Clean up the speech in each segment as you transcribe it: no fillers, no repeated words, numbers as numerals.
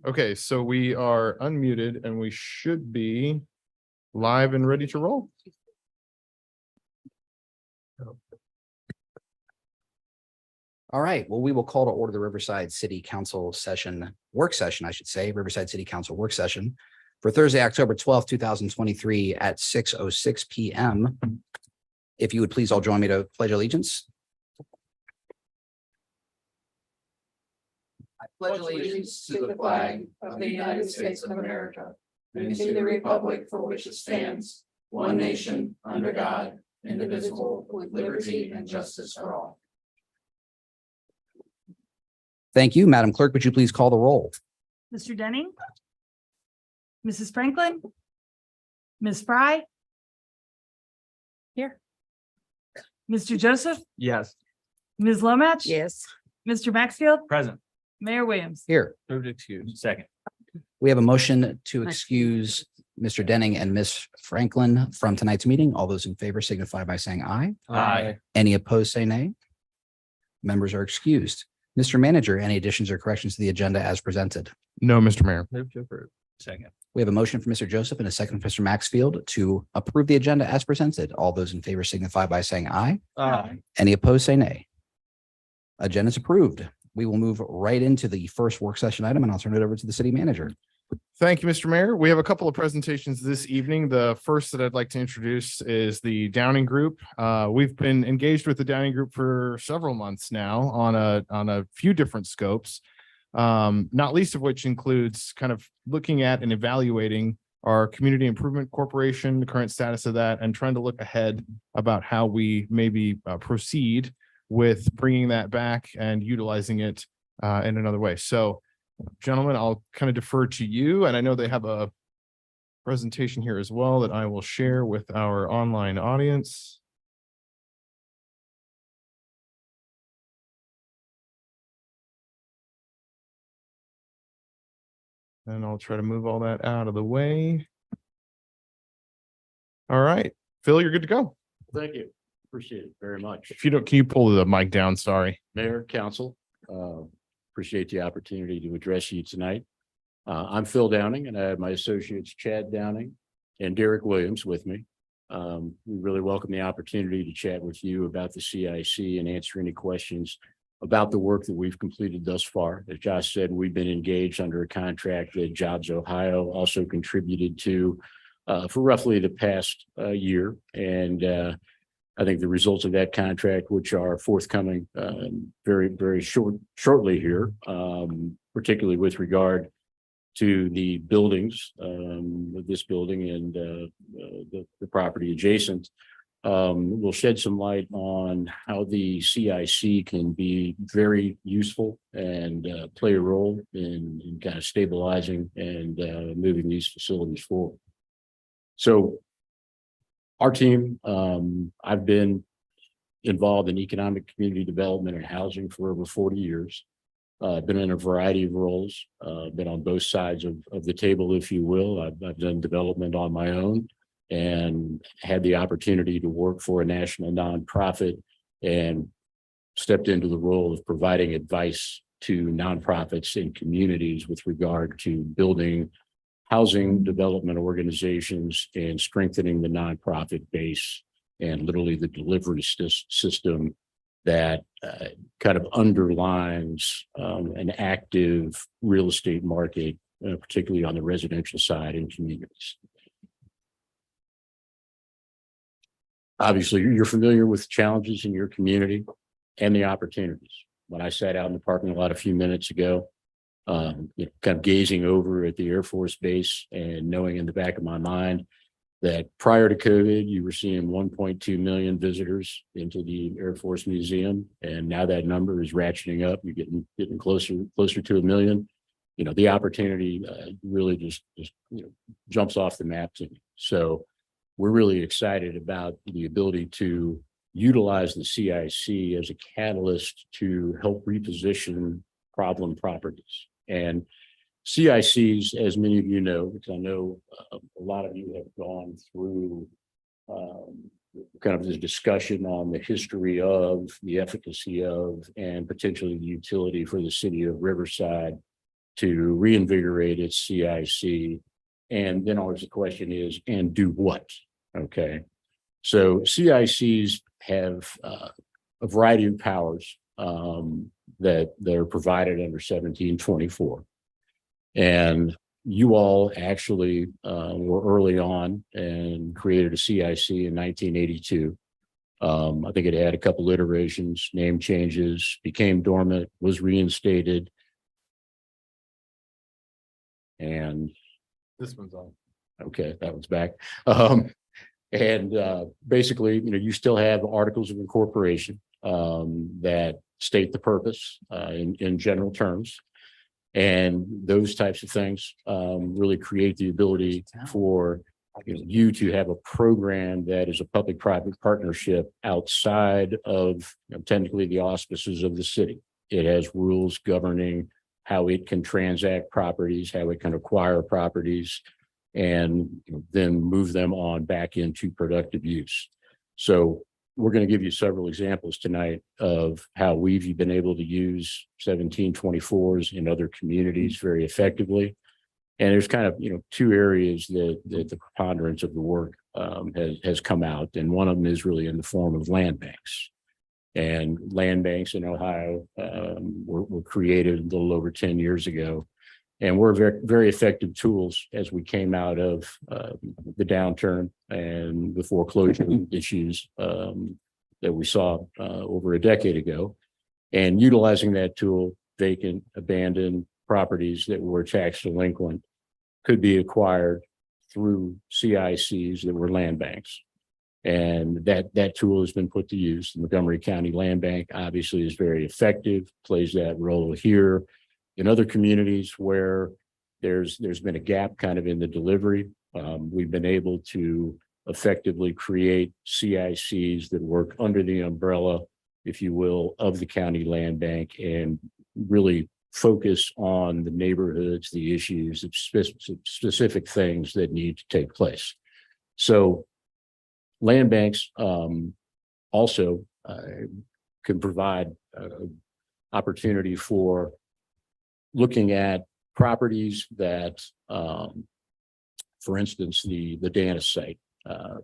Okay, so we are unmuted and we should be live and ready to roll. All right, well, we will call to order the Riverside City Council work session, I should say, Riverside City Council work session for Thursday, October 12th, 2023 at 6:06 p.m. If you would please all join me to pledge allegiance. I pledge allegiance to the flag of the United States of America and to the republic for which it stands, one nation, under God, indivisible, with liberty and justice for all. Thank you. Madam Clerk, would you please call the roll? Mr. Denning? Mrs. Franklin? Ms. Fry? Here. Mr. Joseph? Yes. Ms. Lomach? Yes. Mr. Maxfield? Present. Mayor Williams? Here, Move to excuse. Second. we have a motion to excuse Mr. Denning and Ms. Franklin from tonight's meeting. All those in favor signify by saying aye. Aye. Any opposed, say nay. Members are excused. Mr. Manager, any additions or corrections to the agenda as presented? No, Mr. Mayor. Move to approve. Second. We have a motion from Mr. Joseph and a second from Mr. Maxfield to approve the agenda as presented. All those in favor signify by saying aye. Aye. Any opposed, say nay. Agenda is approved. We will move right into the first work session item, and I'll turn it over to the city manager. Thank you, Mr. Mayor. We have a couple of presentations this evening. The first that I'd like to introduce is the Downing Group. We've been engaged with the Downing Group for several months now on a few different scopes, not least of which includes kind of looking at and evaluating our Community Improvement Corporation, the current status of that, and trying to look ahead about how we maybe proceed with bringing that back and utilizing it in another way. So, gentlemen, I'll kind of defer to you, and I know they have a presentation here as well that I will share with our online audience. And I'll try to move all that out of the way. All right, Phil, you're good to go. Thank you. Appreciate it very much. If you don't, can you pull the mic down? Sorry. Mayor, council, appreciate the opportunity to address you tonight. I'm Phil Downing and I have my associates Chad Downing and Derek Williams with me. We really welcome the opportunity to chat with you about the CIC and answer any questions about the work that we've completed thus far. As Josh said, we've been engaged under a contract that Jobs Ohio also contributed to for roughly the past year. And I think the results of that contract, which are forthcoming very shortly here, particularly with regard to the buildings, this building and the property adjacent, will shed some light on how the CIC can be very useful and play a role in kind of stabilizing and moving these facilities forward. So our team, I've been involved in economic community development and housing for over 40 years. Been in a variety of roles, been on both sides of the table, if you will. I've done development on my own and had the opportunity to work for a national nonprofit and stepped into the role of providing advice to nonprofits and communities with regard to building housing development organizations and strengthening the nonprofit base and literally the delivery system that kind of underlines an active real estate market, particularly on the residential side in communities. Obviously, you're familiar with challenges in your community and the opportunities. When I sat out in the parking lot a few minutes ago, kind of gazing over at the Air Force Base and knowing in the back of my mind that prior to COVID, you were seeing 1.2 million visitors into the Air Force Museum. And now that number is ratcheting up. You're getting closer to a million. You know, the opportunity really just jumps off the map to me. So we're really excited about the ability to utilize the CIC as a catalyst to help reposition problem properties. And CICs, as many of you know, because I know a lot of you have gone through kind of this discussion on the history of, the efficacy of, and potentially the utility for the city of Riverside. to reinvigorate its CIC. And then always the question is, and do what? Okay. So CICs have a variety of powers that they're provided under 1724. And you all actually were early on and created a CIC in 1982. I think it had a couple iterations, name changes, became dormant, was reinstated. And This one's on. okay, that one's back. Basically, you still have articles of incorporation that state the purpose in general terms. And those types of things really create the ability for you to have a program that is a public-private partnership outside of technically the auspices of the city. It has rules governing how it can transact properties, how it can acquire properties, and then move them on back into productive use. So we're going to give you several examples tonight of how we've been able to use 1724s in other communities very effectively. And there's kind of, two areas that the preponderance of the work has come out. And one of them is really in the form of land banks. And land banks in Ohio were created a little over 10 years ago. And were very, very effective tools as we came out of the downturn and the foreclosure issues that we saw over a decade ago. And utilizing that tool, vacant, abandoned properties that were tax delinquent could be acquired through CICs that were land banks. And that tool has been put to use. The Montgomery County Land Bank obviously is very effective, plays that role here. In other communities where there's been a gap kind of in the delivery, we've been able to effectively create CICs that work under the umbrella, if you will, of the county land bank and really focus on the neighborhoods, the issues, the specific things that need to take place. So land banks also can provide opportunity for looking at properties that, for instance, the Danis site,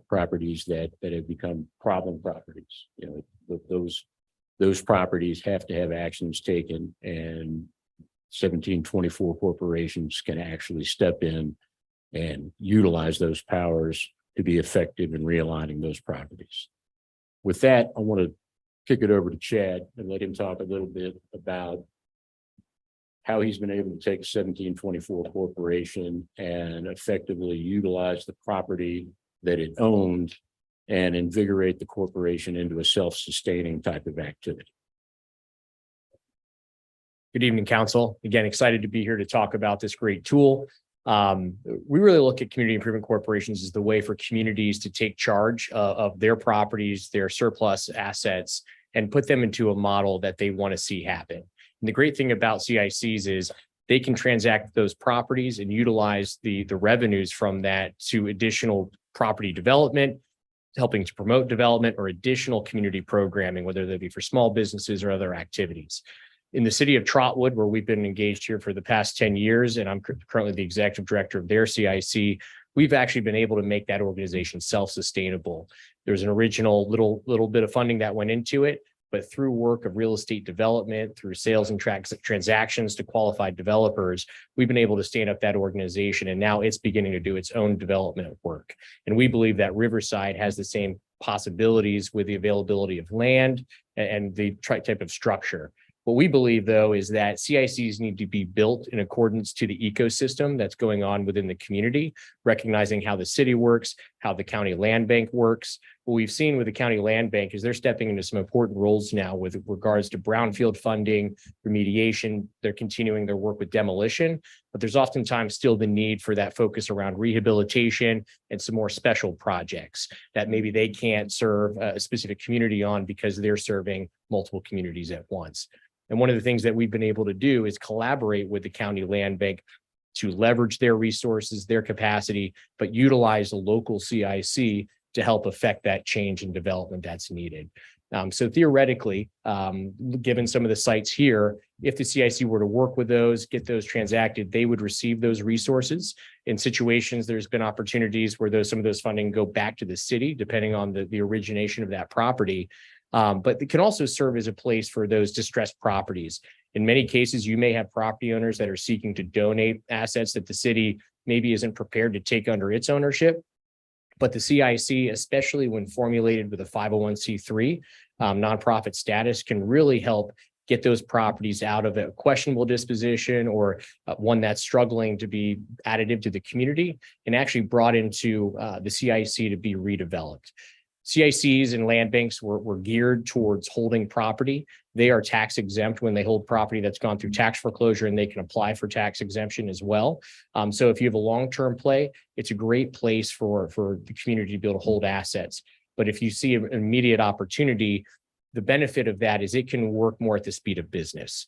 properties that have become problem properties. Those properties have to have actions taken, and 1724 corporations can actually step in and utilize those powers to be effective in realigning those properties. With that, I want to kick it over to Chad and let him talk a little bit about how he's been able to take a 1724 corporation and effectively utilize the property that it owned and invigorate the corporation into a self-sustaining type of activity. Good evening, Council. Again, excited to be here to talk about this great tool. We really look at community improvement corporations as the way for communities to take charge of their properties, their surplus assets, and put them into a model that they want to see happen. And the great thing about CICs is they can transact those properties and utilize the revenues from that to additional property development, helping to promote development or additional community programming, whether that be for small businesses or other activities. In the city of Trotwood, where we've been engaged here for the past 10 years, and I'm currently the executive director of their CIC, we've actually been able to make that organization self-sustainable. There's an original little bit of funding that went into it, but through work of real estate development, through sales and transactions to qualified developers, we've been able to stand up that organization, and now it's beginning to do its own development work. And we believe that Riverside has the same possibilities with the availability of land and the type of structure. What we believe, though, is that CICs need to be built in accordance to the ecosystem that's going on within the community, recognizing how the city works, how the county land bank works. What we've seen with the county land bank is they're stepping into some important roles now with regards to brownfield funding, remediation. They're continuing their work with demolition, but there's oftentimes still the need for that focus around rehabilitation and some more special projects that maybe they can't serve a specific community on because they're serving multiple communities at once. And one of the things that we've been able to do is collaborate with the county land bank to leverage their resources, their capacity, but utilize a local CIC to help affect that change and development that's needed. So theoretically, given some of the sites here, if the CIC were to work with those, get those transacted, they would receive those resources. In situations, there's been opportunities where some of those funding go back to the city, depending on the origination of that property. But it can also serve as a place for those distressed properties. In many cases, you may have property owners that are seeking to donate assets that the city maybe isn't prepared to take under its ownership. But the CIC, especially when formulated with a 501c3 nonprofit status, can really help get those properties out of a questionable disposition or one that's struggling to be additive to the community and actually brought into the CIC to be redeveloped. CICs and land banks were geared towards holding property. They are tax exempt when they hold property that's gone through tax foreclosure, and they can apply for tax exemption as well. So if you have a long-term play, it's a great place for the community to be able to hold assets. But if you see an immediate opportunity, the benefit of that is it can work more at the speed of business.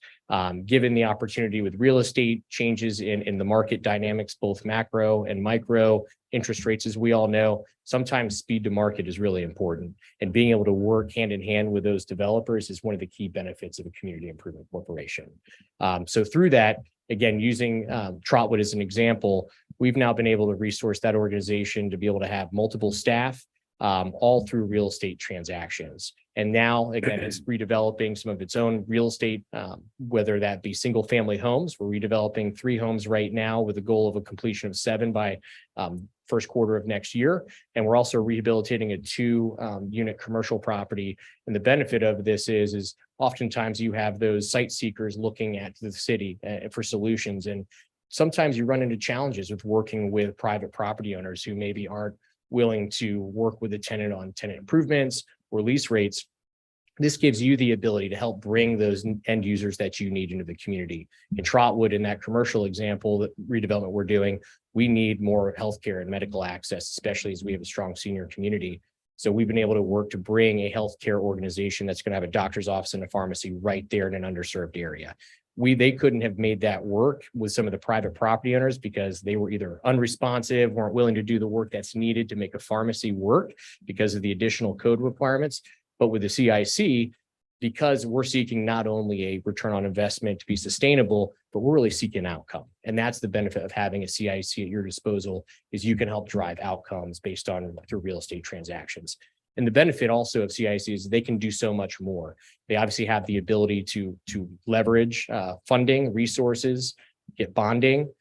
Given the opportunity with real estate changes in the market dynamics, both macro and micro interest rates, as we all know, sometimes speed to market is really important. And being able to work hand in hand with those developers is one of the key benefits of a community improvement corporation. So through that, again, using Trotwood as an example, we've now been able to resource that organization to be able to have multiple staff, all through real estate transactions. And now, again, it's redeveloping some of its own real estate, whether that be single family homes. We're redeveloping 3 homes right now with a goal of a completion of 7 by first quarter of next year. And we're also rehabilitating a 2 unit commercial property. And the benefit of this is oftentimes you have those site seekers looking at the city for solutions. And sometimes you run into challenges with working with private property owners who maybe aren't willing to work with the tenant on tenant improvements or lease rates. This gives you the ability to help bring those end users that you need into the community. In Trotwood, in that commercial example, that redevelopment we're doing, we need more healthcare and medical access, especially as we have a strong senior community. So we've been able to work to bring a healthcare organization that's going to have a doctor's office and a pharmacy right there in an underserved area. They couldn't have made that work with some of the private property owners because they were either unresponsive, weren't willing to do the work that's needed to make a pharmacy work because of the additional code requirements. But with the CIC, because we're seeking not only a return on investment to be sustainable, but we're really seeking outcome. And that's the benefit of having a CIC at your disposal, is you can help drive outcomes based on through real estate transactions. And the benefit also of CIC is they can do so much more. They obviously have the ability to leverage funding, resources, get bonding.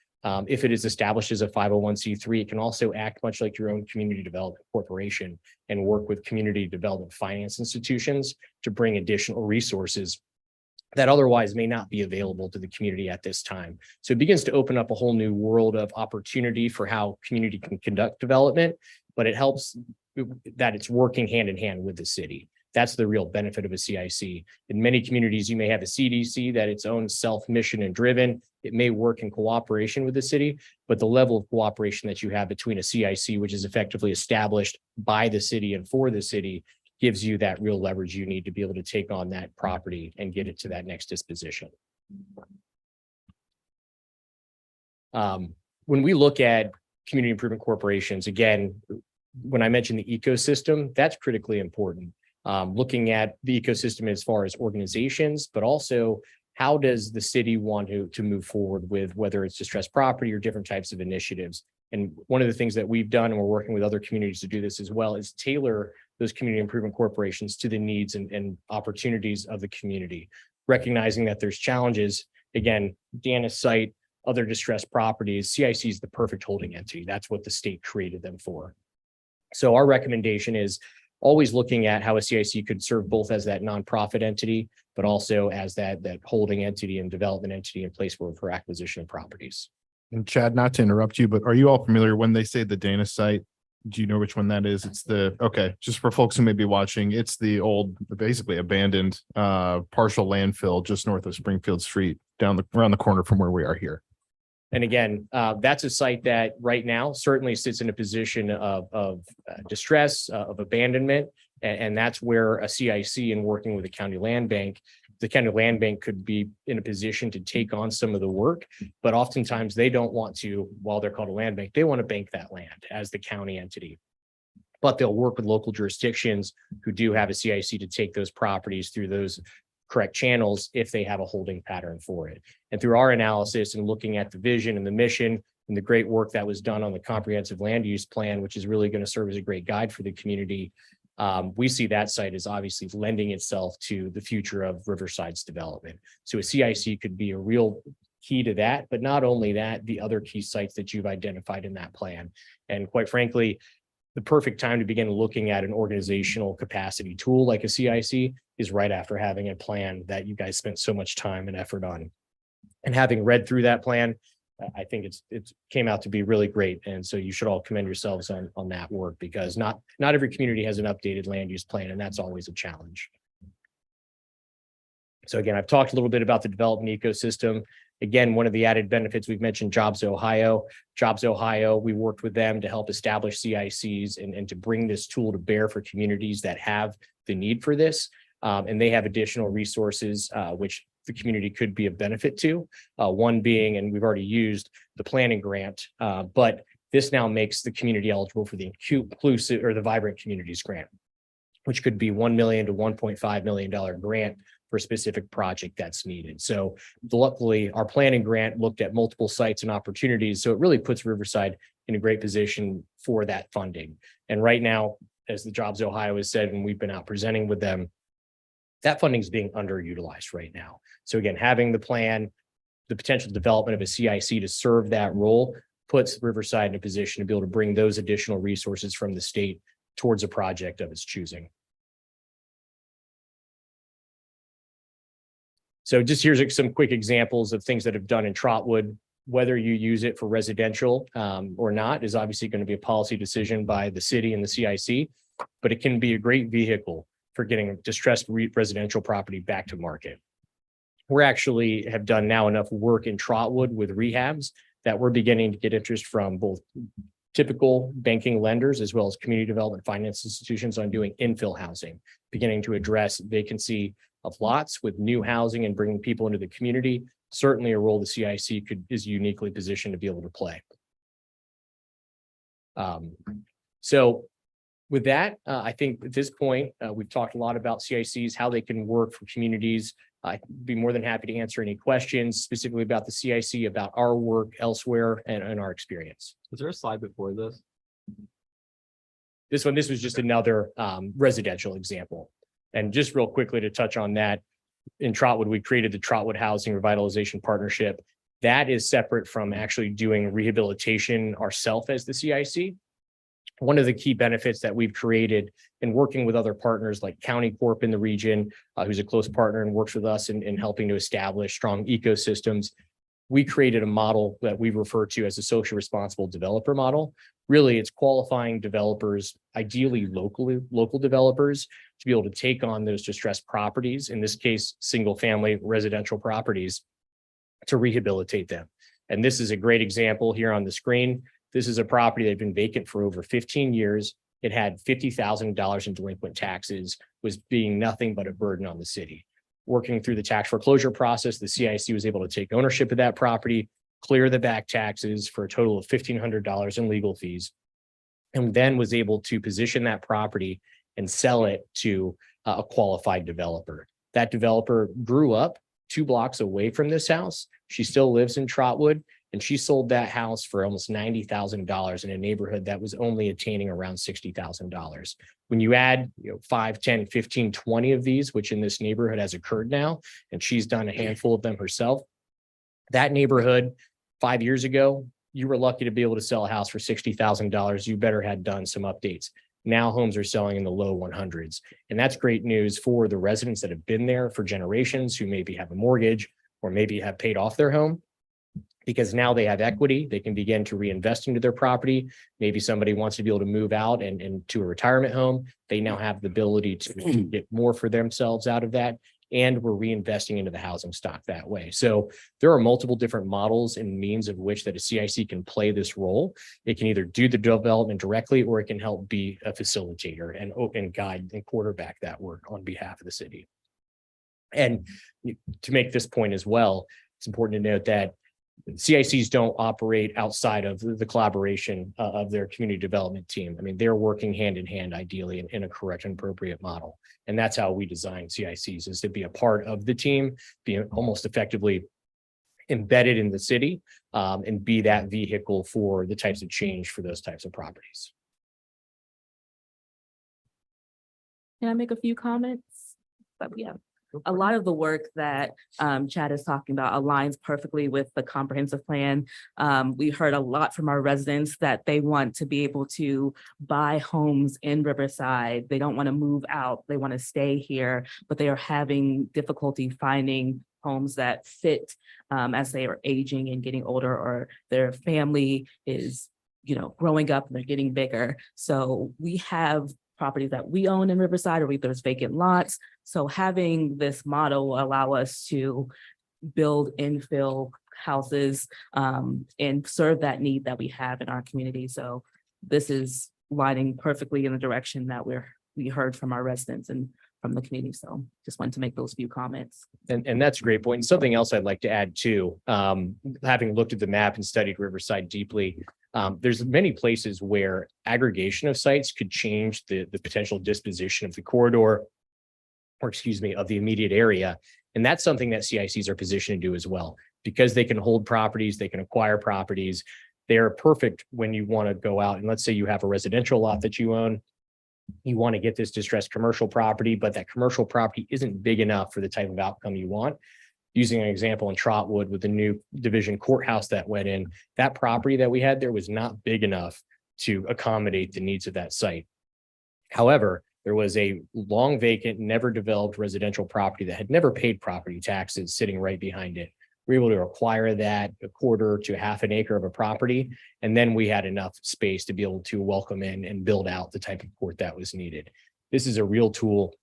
If it is established as a 501c3, it can also act much like your own community development corporation and work with community development finance institutions to bring additional resources that otherwise may not be available to the community at this time. So it begins to open up a whole new world of opportunity for how community can conduct development, but it helps that it's working hand in hand with the city. That's the real benefit of a CIC. In many communities, you may have a CDC that its own self-mission and driven. It may work in cooperation with the city, but the level of cooperation that you have between a CIC, which is effectively established by the city and for the city, gives you that real leverage you need to be able to take on that property and get it to that next disposition. When we look at community improvement corporations, again, when I mentioned the ecosystem, that's critically important. Looking at the ecosystem as far as organizations, but also how does the city want to move forward with whether it's distressed property or different types of initiatives. And one of the things that we've done, and we're working with other communities to do this as well, is tailor those community improvement corporations to the needs and opportunities of the community, recognizing that there's challenges. Again, Dana's site, other distressed properties, CIC is the perfect holding entity. That's what the state created them for. So our recommendation is always looking at how a CIC could serve both as that nonprofit entity, but also as that holding entity and development entity in place for acquisition of properties. And Chad, not to interrupt you, but are you all familiar when they say the Dana site? Do you know which one that is? It's okay, just for folks who may be watching, it's the old, basically abandoned partial landfill just north of Springfield Street, around the corner from where we are here. And again, that's a site that right now certainly sits in a position of distress, of abandonment. And that's where a CIC, in working with the county land bank, the county land bank could be in a position to take on some of the work. But oftentimes they don't want to, while they're called a land bank, they want to bank that land as the county entity. but they'll work with local jurisdictions who do have a CIC to take those properties through those correct channels if they have a holding pattern for it. And through our analysis and looking at the vision and the mission and the great work that was done on the comprehensive land use plan, which is really going to serve as a great guide for the community, we see that site as obviously lending itself to the future of Riverside's development. So a CIC could be a real key to that, but not only that, the other key sites that you've identified in that plan. And quite frankly, the perfect time to begin looking at an organizational capacity tool like a CIC is right after having a plan that you guys spent so much time and effort on. And having read through that plan, I think it came out to be really great. And so you should all commend yourselves on that work, because not every community has an updated land use plan, and that's always a challenge. So again, I've talked a little bit about the development ecosystem. Again, one of the added benefits, we've mentioned Jobs Ohio. Jobs Ohio, we worked with them to help establish CICs and to bring this tool to bear for communities that have the need for this. And they have additional resources, which the community could be of benefit to. One being, and we've already used the planning grant, but this now makes the community eligible for the inclusive or the Vibrant Communities Grant, which could be $1 million to $1.5 million grant for a specific project that's needed. So luckily, our planning grant looked at multiple sites and opportunities. So it really puts Riverside in a great position for that funding. And right now, as the Jobs Ohio has said, and we've been out presenting with them, that funding is being underutilized right now. So again, having the plan, the potential development of a CIC to serve that role puts Riverside in a position to be able to bring those additional resources from the state towards a project of its choosing. So just here's some quick examples of things that have done in Trotwood. Whether you use it for residential or not is obviously going to be a policy decision by the city and the CIC, but it can be a great vehicle for getting distressed residential property back to market. We're actually have done now enough work in Trotwood with rehabs that we're beginning to get interest from both typical banking lenders as well as community development finance institutions on doing infill housing, beginning to address vacancy of lots with new housing and bringing people into the community. Certainly a role the CIC is uniquely positioned to be able to play. So with that, I think at this point, we've talked a lot about CICs, how they can work for communities. I'd be more than happy to answer any questions specifically about the CIC, about our work elsewhere and our experience. Was there a slide before this? This was just another residential example. And just real quickly to touch on that, in Trotwood, we created the Trotwood Housing Revitalization Partnership. That is separate from actually doing rehabilitation ourselves as the CIC. One of the key benefits that we've created in working with other partners like County Corp in the region, who's a close partner and works with us in helping to establish strong ecosystems, we created a model that we refer to as a socially responsible developer model. Really, it's qualifying developers, ideally local developers, to be able to take on those distressed properties, in this case, single family residential properties, to rehabilitate them. And this is a great example here on the screen. This is a property that had been vacant for over 15 years. It had $50,000 in delinquent taxes, was being nothing but a burden on the city. Working through the tax foreclosure process, the CIC was able to take ownership of that property, clear the back taxes for a total of $1,500 in legal fees, and then was able to position that property and sell it to a qualified developer. That developer grew up 2 blocks away from this house. She still lives in Trotwood, and she sold that house for almost $90,000 in a neighborhood that was only attaining around $60,000. When you add 5, 10, 15, 20 of these, which in this neighborhood has occurred now, and she's done a handful of them herself, that neighborhood 5 years ago, you were lucky to be able to sell a house for $60,000. You better had done some updates. Now homes are selling in the low 100s. And that's great news for the residents that have been there for generations, who maybe have a mortgage or maybe have paid off their home, because now they have equity. They can begin to reinvest into their property. Maybe somebody wants to be able to move out and to a retirement home. They now have the ability to get more for themselves out of that. And we're reinvesting into the housing stock that way. So there are multiple different models and means of which that a CIC can play this role. It can either do the development directly, or it can help be a facilitator and guide and quarterback that work on behalf of the city. And to make this point as well, it's important to note that CICs don't operate outside of the collaboration of their community development team. I mean, they're working hand in hand ideally in a correct and appropriate model. And that's how we design CICs, is to be a part of the team, be almost effectively embedded in the city, and be that vehicle for the types of change for those types of properties. Can I make a few comments? But yeah, a lot of the work that Chad is talking about aligns perfectly with the comprehensive plan. We heard a lot from our residents that they want to be able to buy homes in Riverside. They don't want to move out. They want to stay here, but they are having difficulty finding homes that fit as they are aging and getting older, or their family is, growing up and they're getting bigger. So we have properties that we own in Riverside, or there's vacant lots. So having this model will allow us to build infill houses and serve that need that we have in our community. So this is lining perfectly in the direction that we heard from our residents and from the community. So just wanted to make those few comments. And that's a great point. And something else I'd like to add too, having looked at the map and studied Riverside deeply, there's many places where aggregation of sites could change the potential disposition of the corridor, or of the immediate area. And that's something that CICs are positioned to do as well, because they can hold properties, they can acquire properties. They're perfect when you want to go out and let's say you have a residential lot that you own. You want to get this distressed commercial property, but that commercial property isn't big enough for the type of outcome you want. Using an example in Trotwood with the new division courthouse that went in, that property that we had there was not big enough to accommodate the needs of that site. However, there was a long vacant, never developed residential property that had never paid property taxes sitting right behind it. We were able to acquire that a quarter to half an acre of a property. And then we had enough space to be able to welcome in and build out the type of court that was needed. This is a real tool,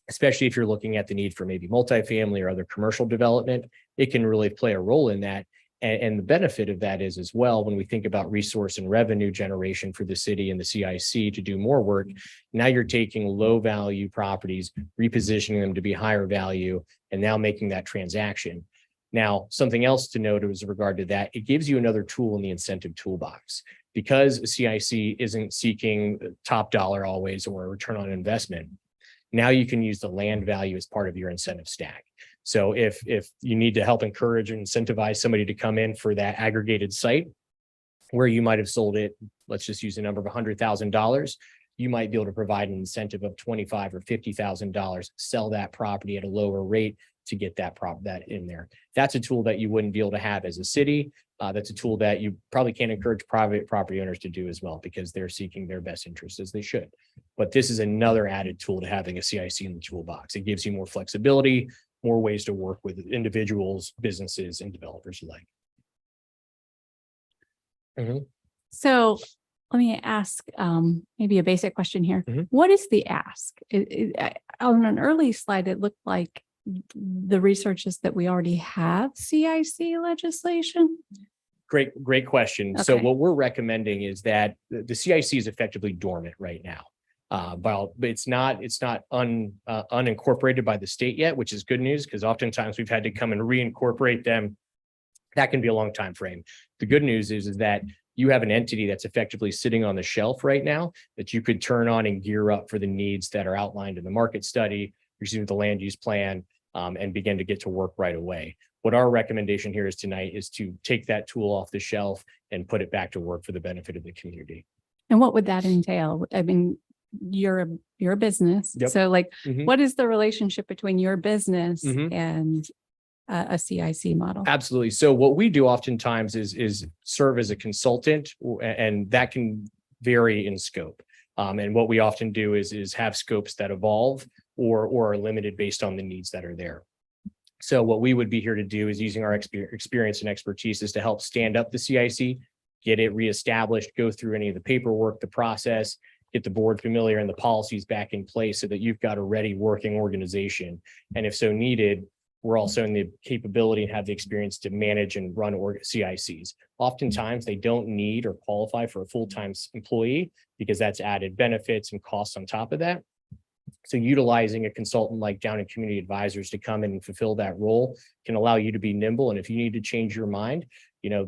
especially if you're looking at the need for maybe multifamily or other commercial development. It can really play a role in that. And the benefit of that is as well, when we think about resource and revenue generation for the city and the CIC to do more work, now you're taking low value properties, repositioning them to be higher value, and now making that transaction. Now, something else to note with regard to that, it gives you another tool in the incentive toolbox. Because a CIC isn't seeking top dollar always or a return on investment, now you can use the land value as part of your incentive stack. So if you need to help encourage and incentivize somebody to come in for that aggregated site where you might have sold it, let's just use a number of $100,000, you might be able to provide an incentive of $25,000 or $50,000, sell that property at a lower rate to get that in there. That's a tool that you wouldn't be able to have as a city. That's a tool that you probably can't encourage private property owners to do as well, because they're seeking their best interest as they should. But this is another added tool to having a CIC in the toolbox. It gives you more flexibility, more ways to work with individuals, businesses, and developers alike. So let me ask maybe a basic question here. Mhm. What is the ask? On an early slide, it looked like the research is that we already have CIC legislation. Great question. So Okay. what we're recommending is that the CIC is effectively dormant right now. But it's not unincorporated by the state yet, which is good news, because oftentimes we've had to come and reincorporate them. That can be a long time frame. The good news is that you have an entity that's effectively sitting on the shelf right now that you could turn on and gear up for the needs that are outlined in the market study, the land use plan, and begin to get to work right away. What our recommendation here is tonight is to take that tool off the shelf and put it back to work for the benefit of the community. And what would that entail? I mean, you're a business. Yep. So like, Mhm. what is the relationship between your business Mhm. and a CIC model? Absolutely. So what we do oftentimes is serve as a consultant, and that can vary in scope. And what we often do is have scopes that evolve or are limited based on the needs that are there. So what we would be here to do is using our experience and expertise is to help stand up the CIC, get it reestablished, go through any of the paperwork, the process, get the board familiar and the policies back in place so that you've got a ready working organization. And if so needed, we're also in the capability and have the experience to manage and run CICs. Oftentimes they don't need or qualify for a full-time employee because that's added benefits and costs on top of that. So utilizing a consultant like Downing Community Advisors to come in and fulfill that role can allow you to be nimble. And if you need to change your mind,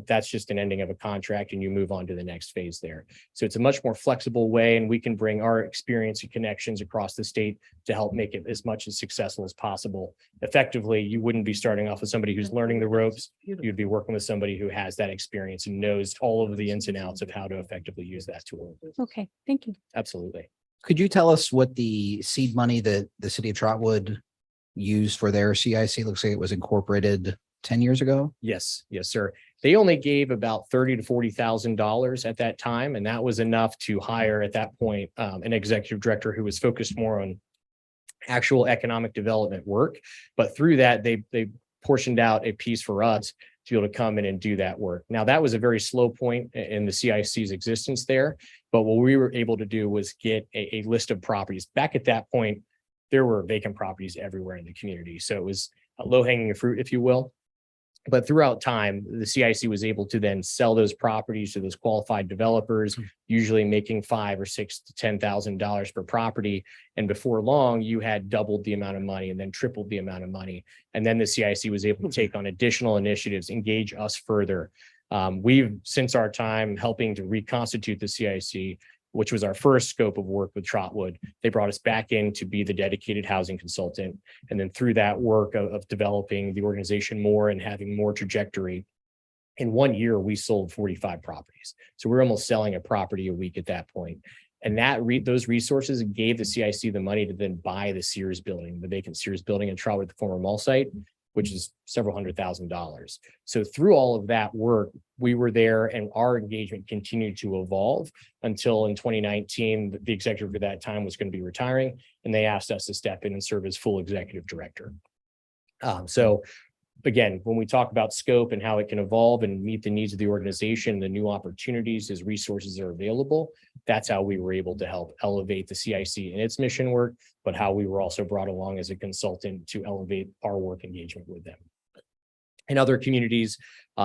that's just an ending of a contract and you move on to the next phase there. So it's a much more flexible way, and we can bring our experience and connections across the state to help make it as much as successful as possible. Effectively, you wouldn't be starting off with somebody who's learning the ropes. You'd be working with somebody who has that experience and knows all of the ins and outs of how to effectively use that tool. Okay, thank you. Absolutely. Could you tell us what the seed money that the city of Trotwood used for their CIC? Looks like it was incorporated 10 years ago. Yes, sir. They only gave about $30,000 to $40,000 at that time, and that was enough to hire at that point an executive director who was focused more on actual economic development work. But through that, they portioned out a piece for us to be able to come in and do that work. Now, that was a very slow point in the CIC's existence there, but what we were able to do was get a list of properties. Back at that point, there were vacant properties everywhere in the community, so it was a low-hanging fruit, if you will. But throughout time, the CIC was able to then sell those properties to those qualified developers, usually making $5,000 or $6,000 to $10,000 per property. And before long, you had doubled the amount of money and then tripled the amount of money. And then the CIC was able to take on additional initiatives, engage us further. We've, since our time helping to reconstitute the CIC, which was our first scope of work with Trotwood, they brought us back in to be the dedicated housing consultant. And then through that work of developing the organization more and having more trajectory, in 1 year, we sold 45 properties. So we're almost selling a property a week at that point. And those resources gave the CIC the money to then buy the Sears building, the vacant Sears building in Trotwood, the former mall site, which is several $100,000. So through all of that work, we were there, and our engagement continued to evolve until in 2019, the executive at that time was going to be retiring, and they asked us to step in and serve as full executive director. So again, when we talk about scope and how it can evolve and meet the needs of the organization, the new opportunities as resources are available, that's how we were able to help elevate the CIC in its mission work, but how we were also brought along as a consultant to elevate our work engagement with them. In other communities,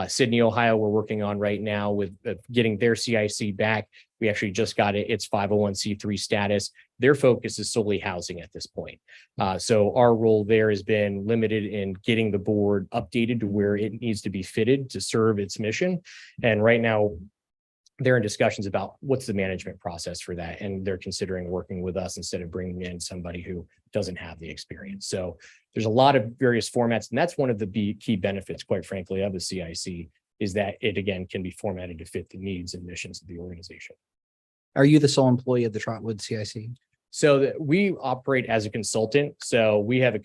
Sydney, Ohio, we're working on right now with getting their CIC back. We actually just got its 501c3 status. Their focus is solely housing at this point. So our role there has been limited in getting the board updated to where it needs to be fitted to serve its mission. And right now, they're in discussions about what's the management process for that. And they're considering working with us instead of bringing in somebody who doesn't have the experience. So there's a lot of various formats. And that's one of the key benefits, quite frankly, of the CIC, is that it, again, can be formatted to fit the needs and missions of the organization. Are you the sole employee of the Trotwood CIC? So we operate as a consultant. So we have a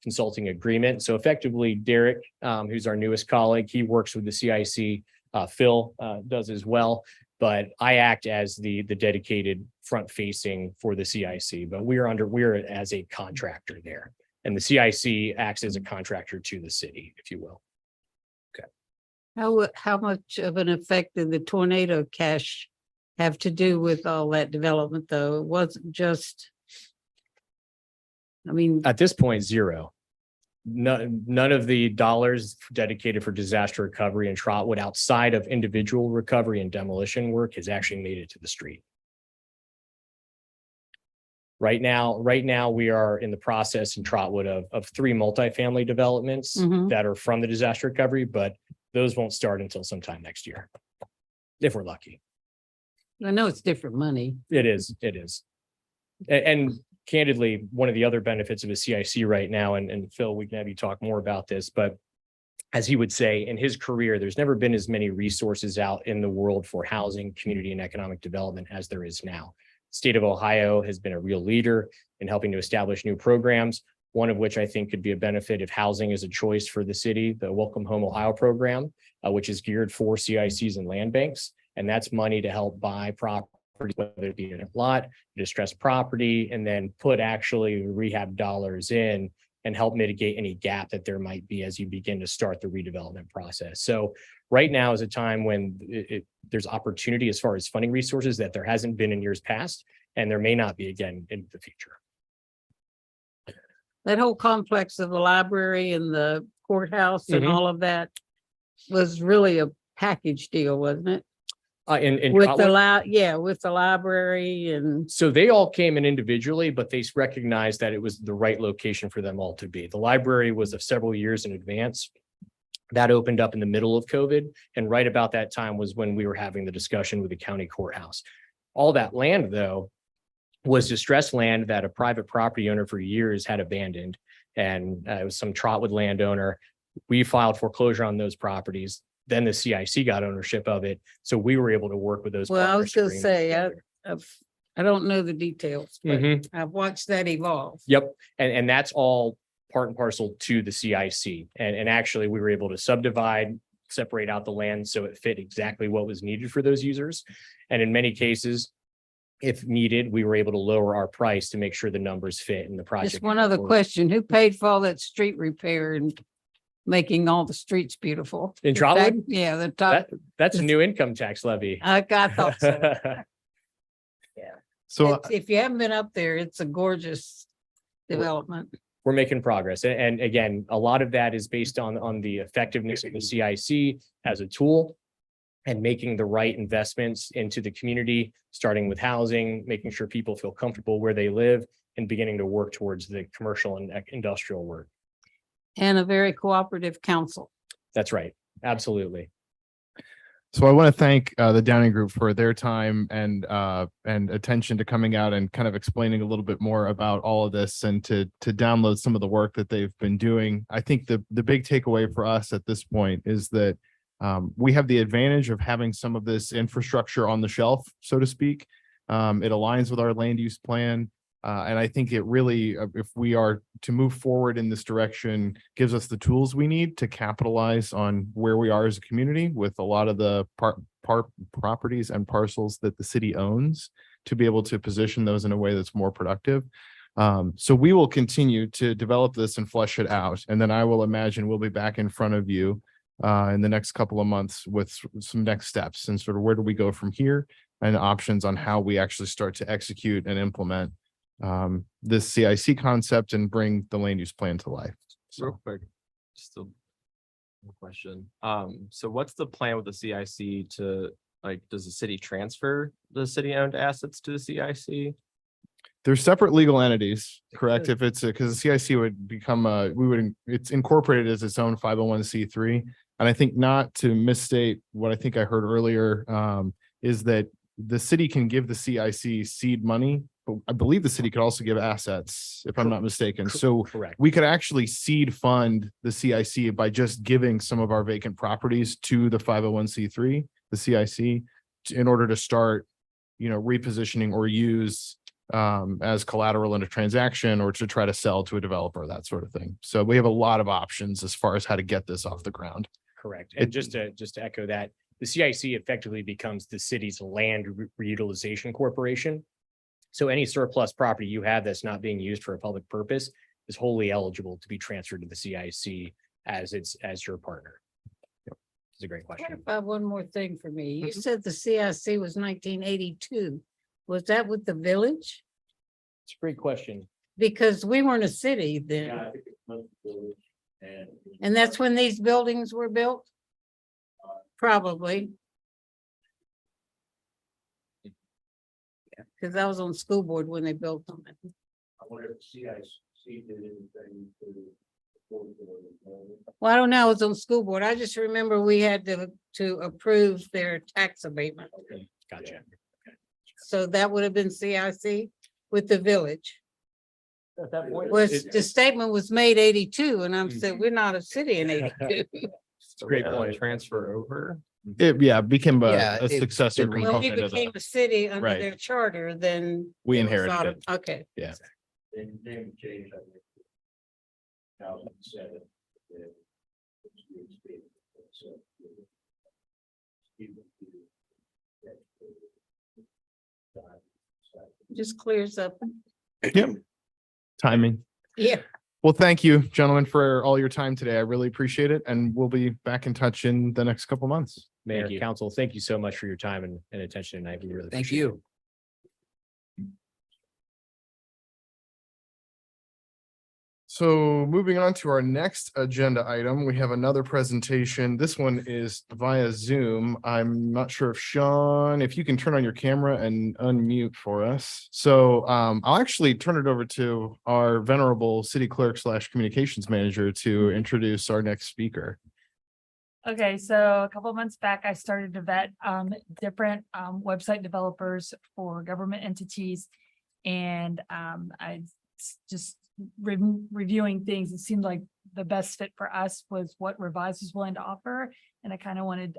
consulting agreement. So effectively, Derek, who's our newest colleague, he works with the CIC. Phil does as well, but I act as the dedicated front facing for the CIC, but we're as a contractor there, and the CIC acts as a contractor to the city, if you will. How much of an effect did the tornado cash have to do with all that development, though? It wasn't just, At this point, zero. None of the dollars dedicated for disaster recovery in Trotwood outside of individual recovery and demolition work has actually made it to the street. Right now, we are in the process in Trotwood of 3 multifamily developments that are from the disaster recovery, but those won't start until sometime next year, if we're lucky. I know it's different money. It is. And candidly, one of the other benefits of a CIC right now, and Phil, we can have you talk more about this, but as he would say, in his career, there's never been as many resources out in the world for housing, community, and economic development as there is now. The state of Ohio has been a real leader in helping to establish new programs, one of which I think could be a benefit if housing is a choice for the city, the Welcome Home Ohio program, which is geared for CICs and land banks. And that's money to help buy property, whether it be in a lot, distressed property, and then put actually rehab dollars in and help mitigate any gap that there might be as you begin to start the redevelopment process. So right now is a time when there's opportunity as far as funding resources that there hasn't been in years past, and there may not be again in the future. That whole complex of the library and the courthouse and all of that was really a package deal, wasn't it? In With the Trotwood? with the library and, So they all came in individually, but they recognized that it was the right location for them all to be. The library was of several years in advance. That opened up in the middle of COVID, and right about that time was when we were having the discussion with the county courthouse. All that land, though, was distressed land that a private property owner for years had abandoned. And it was some Trotwood landowner. We filed foreclosure on those properties. Then the CIC got ownership of it. So we were able to work with those. well, I was partners to gonna bring it say, together. I don't know the details, but Mhm. I've watched that evolve. Yep. And that's all part and parcel to the CIC. And actually, we were able to subdivide, separate out the land so it fit exactly what was needed for those users. And in many cases, if needed, we were able to lower our price to make sure the numbers fit in the project. Just one other question, who paid for all that street repair and making all the streets beautiful? In The fact- Trotwood? Yeah, the top, That's a new income tax levy. I thought so. So If you haven't been up there, it's a gorgeous development. We're making progress. And again, a lot of that is based on the effectiveness of the CIC as a tool and making the right investments into the community, starting with housing, making sure people feel comfortable where they live and beginning to work towards the commercial and industrial work. And a very cooperative council. That's right. Absolutely. So I want to thank the Downing Group for their time and attention to coming out and kind of explaining a little bit more about all of this and to download some of the work that they've been doing. I think the big takeaway for us at this point is that we have the advantage of having some of this infrastructure on the shelf, so to speak. It aligns with our land use plan. And I think it really, if we are to move forward in this direction, gives us the tools we need to capitalize on where we are as a community with a lot of the properties and parcels that the city owns to be able to position those in a way that's more productive. So we will continue to develop this and flesh it out. And then I will imagine we'll be back in front of you in the next couple of months with some next steps and sort of where do we go from here and options on how we actually start to execute and implement this CIC concept and bring the land use plan to life. Real quick, just a question. So what's the plan with the CIC to, like, does the city transfer the city-owned assets to the CIC? They're separate legal entities, correct? If it's because the CIC would become it's incorporated as its own 501c3. And I think not to misstate what I think I heard earlier is that the city can give the CIC seed money, but I believe the city could also give assets, if I'm not mistaken. So Correct. we could actually seed fund the CIC by just giving some of our vacant properties to the 501c3, the CIC, in order to start, repositioning or use as collateral in a transaction or to try to sell to a developer, that sort of thing. So we have a lot of options as far as how to get this off the ground. Correct. And just to echo that, the CIC effectively becomes the city's land reutilization corporation. So any surplus property you have that's not being used for a public purpose is wholly eligible to be transferred to the CIC as your partner. It's a great question. Clarify one more thing for me. You said the CIC was 1982. Was that with the village? It's a great question. Because we weren't a city then. And that's when these buildings were built? Probably. Because I was on school board when they built them. Well, I don't know, I was on school board. I just remember we had to approve their tax abatement. Gotcha. So that would have been CIC with the village. At that point, Was, the statement was made 82 and I'm said, we're not a city in 82. Great point. Transfer over? It became Yeah, a it- successor it- When we component of became the, a city under Right. their charter, then. we it was inherited not it. a- Okay. Just clears up. Yep. Timing. Yeah. Well, thank you, gentlemen, for all your time today. I really appreciate it. And we'll be back in touch in the next couple months. Mayor, council, thank you so much for your time and attention tonight. We really Thank appreciate it. you. So moving on to our next agenda item, we have another presentation. This one is via Zoom. I'm not sure if Sean, if you can turn on your camera and unmute for us. So I'll actually turn it over to our venerable city clerk / communications manager to introduce our next speaker. Okay, so a couple of months back, I started to vet different website developers for government entities. And I just reviewing things, it seemed like the best fit for us was what Revise was willing to offer. And I kind of wanted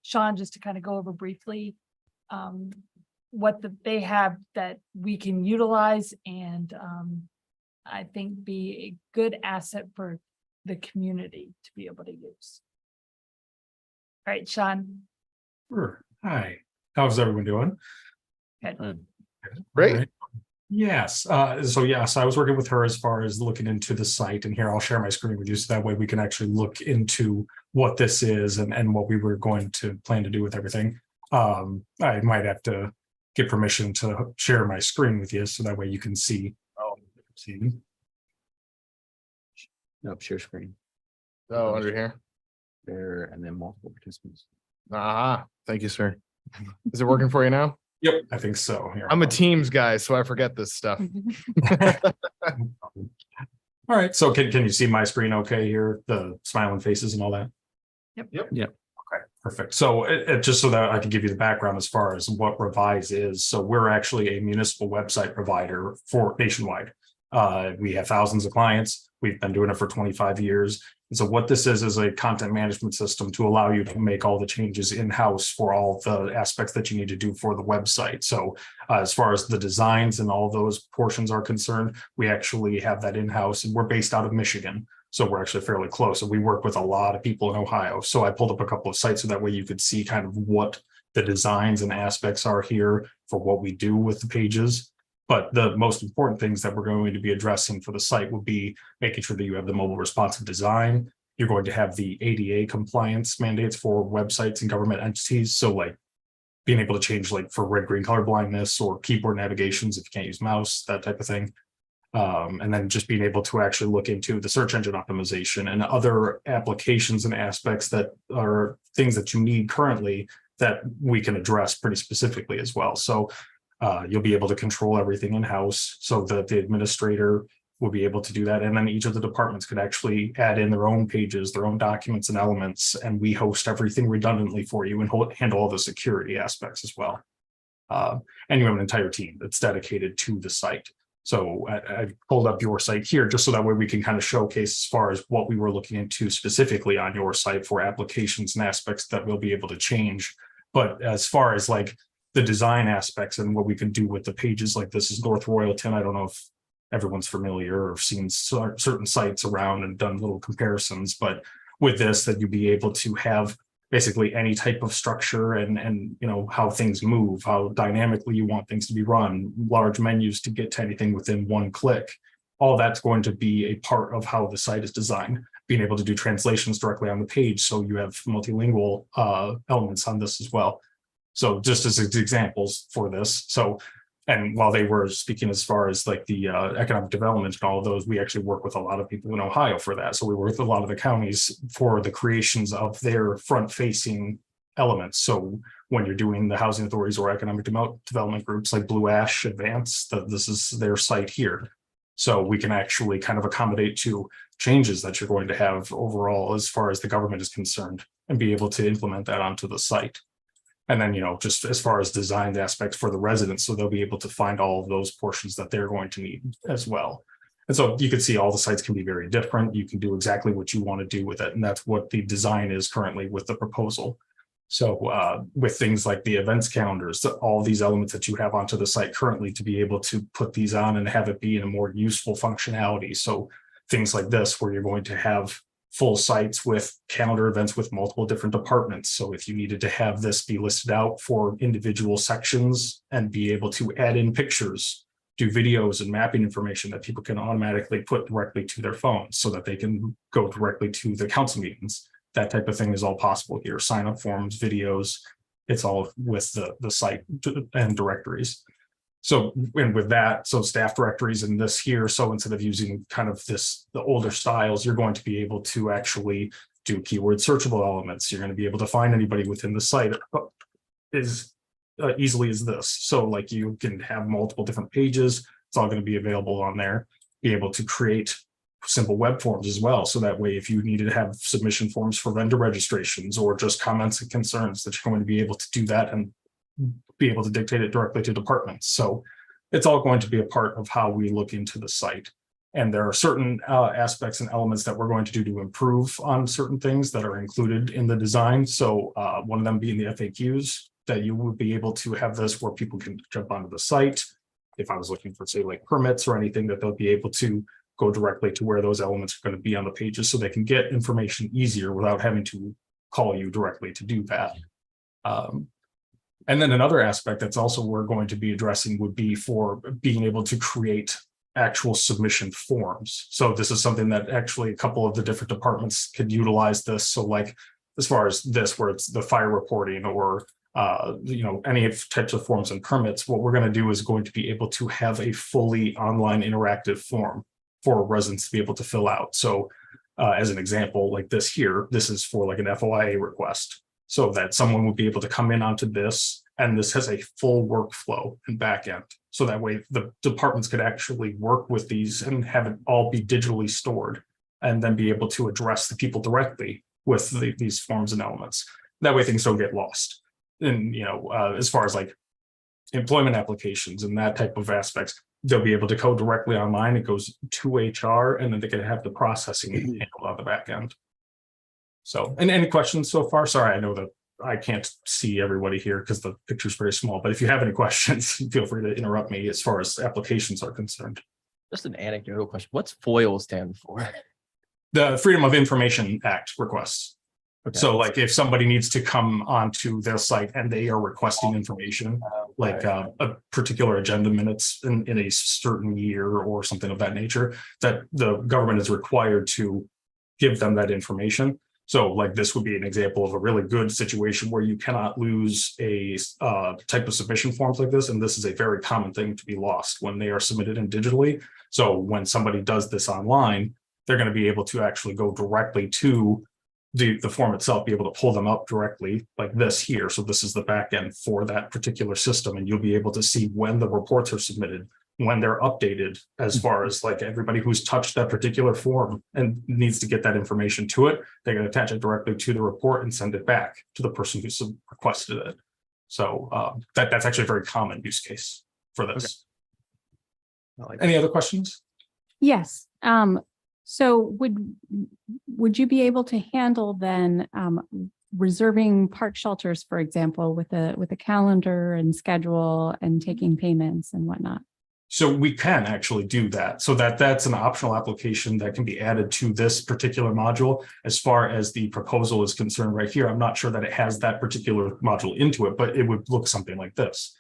Sean just to kind of go over briefly what they have that we can utilize and I think be a good asset for the community to be able to use. All right, Sean. Sure. Hi, how's everyone doing? Great. All right. Yes, so yes, I was working with her as far as looking into the site, and here I'll share my screen with you so that way we can actually look into what this is and what we were going to plan to do with everything. I might have to get permission to share my screen with you so that way you can see. No, share screen Oh, under here. there and then multiple participants. Thank you, sir. Is it working for you now? Yep, I think so. Here. I'm a Teams guy, so I forget this stuff. All right, so can you see my screen okay here, the smiling faces and all that? Yep. Okay, perfect. So it just so that I can give you the background as far as what Revise is. So we're actually a municipal website provider for nationwide. We have thousands of clients. We've been doing it for 25 years. And so what this is a content management system to allow you to make all the changes in-house for all the aspects that you need to do for the website. So as far as the designs and all those portions are concerned, we actually have that in-house, and we're based out of Michigan. So we're actually fairly close, and we work with a lot of people in Ohio. So I pulled up a couple of sites so that way you could see kind of what the designs and aspects are here for what we do with the pages. But the most important things that we're going to be addressing for the site would be making sure that you have the mobile responsive design. You're going to have the ADA compliance mandates for websites and government entities. So like being able to change like for red, green color blindness or keyboard navigations if you can't use mouse, that type of thing. And then just being able to actually look into the search engine optimization and other applications and aspects that are things that you need currently that we can address pretty specifically as well. So you'll be able to control everything in-house so that the administrator will be able to do that. And then each of the departments could actually add in their own pages, their own documents and elements, and we host everything redundantly for you and handle all the security aspects as well. And you have an entire team that's dedicated to the site. So I pulled up your site here just so that way we can kind of showcase as far as what we were looking into specifically on your site for applications and aspects that we'll be able to change. But as far as like the design aspects and what we can do with the pages, like this is North Royalton. I don't know if everyone's familiar or seen certain sites around and done little comparisons, but with this, that you'd be able to have basically any type of structure and you know how things move, how dynamically you want things to be run, large menus to get to anything within one click. All that's going to be a part of how the site is designed. Being able to do translations directly on the page, so you have multilingual elements on this as well. So just as examples for this. So, and while they were speaking as far as like the economic development and all of those, we actually work with a lot of people in Ohio for that. So we work with a lot of the counties for the creations of their front facing elements. So when you're doing the housing authorities or economic development groups like Blue Ash Advance, this is their site here. So we can actually kind of accommodate to changes that you're going to have overall as far as the government is concerned and be able to implement that onto the site. And then, you know, just as far as designed aspects for the residents, so they'll be able to find all of those portions that they're going to need as well. And so you can see all the sites can be very different. You can do exactly what you want to do with it. And that's what the design is currently with the proposal. So with things like the events calendars, all these elements that you have onto the site currently, to be able to put these on and have it be in a more useful functionality. So things like this, where you're going to have full sites with calendar events with multiple different departments. So if you needed to have this be listed out for individual sections and be able to add in pictures, do videos and mapping information that people can automatically put directly to their phones so that they can go directly to the council meetings. That type of thing is all possible here. Sign up forms, videos, it's all with the site and directories. So, and with that, so staff directories in this here, so instead of using kind of the older styles, you're going to be able to actually do keyword searchable elements. You're going to be able to find anybody within the site as easily as this. So like you can have multiple different pages. It's all going to be available on there. Be able to create simple web forms as well. So that way, if you needed to have submission forms for vendor registrations or just comments and concerns, that you're going to be able to do that and be able to dictate it directly to departments. So it's all going to be a part of how we look into the site. And there are certain aspects and elements that we're going to do to improve on certain things that are included in the design. So one of them being the FAQs, that you will be able to have this where people can jump onto the site. If I was looking for, say, like permits or anything, that they'll be able to go directly to where those elements are going to be on the pages, so they can get information easier without having to call you directly to do that. And then another aspect that's also we're going to be addressing would be for being able to create actual submission forms. So this is something that actually a couple of the different departments could utilize this. So like as far as this, where it's the fire reporting or any types of forms and permits, what we're going to do is going to be able to have a fully online interactive form for residents to be able to fill out. So as an example, like this here, this is for like an FOIA request, so that someone would be able to come in onto this, and this has a full workflow and backend. So that way the departments could actually work with these and have it all be digitally stored, and then be able to address the people directly with these forms and elements. That way things don't get lost. And, as far as like employment applications and that type of aspects, they'll be able to code directly online. It goes to HR, and then they can have the processing handled on the back end. So, and any questions so far? Sorry, I know that I can't see everybody here because the picture's very small, but if you have any questions, feel free to interrupt me as far as applications are concerned. Just an anecdotal question. What's FOIL stand for? The Freedom of Information Act requests. Okay. So like if somebody needs to come onto their site and they are requesting information, like a particular agenda minutes in a certain year or something of that nature, that the government is required to give them that information. So like this would be an example of a really good situation where you cannot lose a type of submission forms like this. And this is a very common thing to be lost when they are submitted in digitally. So when somebody does this online, they're going to be able to actually go directly to the form itself, be able to pull them up directly like this here. So this is the back end for that particular system. And you'll be able to see when the reports are submitted, when they're updated, as far as like everybody who's touched that particular form and needs to get that information to it, they can attach it directly to the report and send it back to the person who requested it. So that's actually a very common use case for this. Okay. Any other questions? Yes. So would you be able to handle then reserving park shelters, for example, with a calendar and schedule and taking payments and whatnot? So we can actually do that. So that's an optional application that can be added to this particular module. As far as the proposal is concerned right here, I'm not sure that it has that particular module into it, but it would look something like this.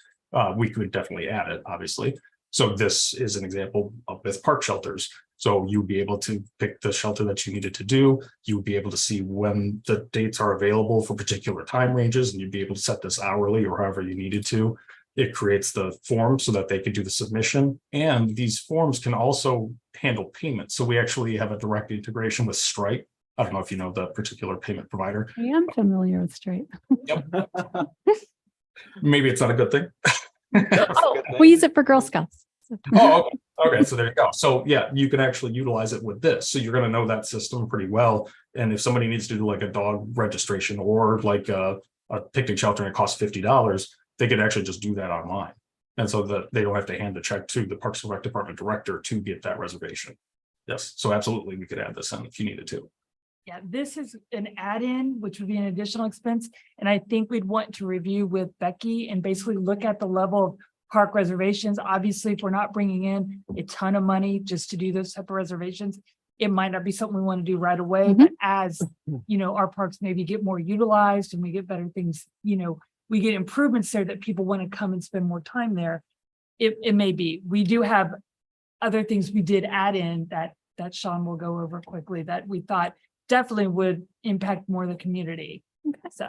We could definitely add it, obviously. So this is an example of with park shelters. So you'd be able to pick the shelter that you needed to do. You would be able to see when the dates are available for particular time ranges, and you'd be able to set this hourly or however you needed to. It creates the form so that they could do the submission. And these forms can also handle payments. So we actually have a direct integration with Stripe. I don't know if you know the particular payment provider. I am familiar with Stripe. Maybe it's not a good thing. Oh, we use it for Girl Scouts. Oh, okay. So there you go. So yeah, you can actually utilize it with this. So you're going to know that system pretty well. And if somebody needs to do like a dog registration or like a picnic shelter and it costs $50, they could actually just do that online. And so that they don't have to hand a check to the Parks and Rec Department director to get that reservation. Yes. So absolutely, we could add this in if you needed to. Yeah, this is an add-in, which would be an additional expense. And I think we'd want to review with Becky and basically look at the level of park reservations. Obviously, if we're not bringing in a ton of money just to do those type of reservations, it might not be something we want to do right away. But as, our parks maybe get more utilized and we get better things, we get improvements there that people want to come and spend more time there. It may be. We do have other things we did add in that Sean will go over quickly that we thought definitely would impact more the community. So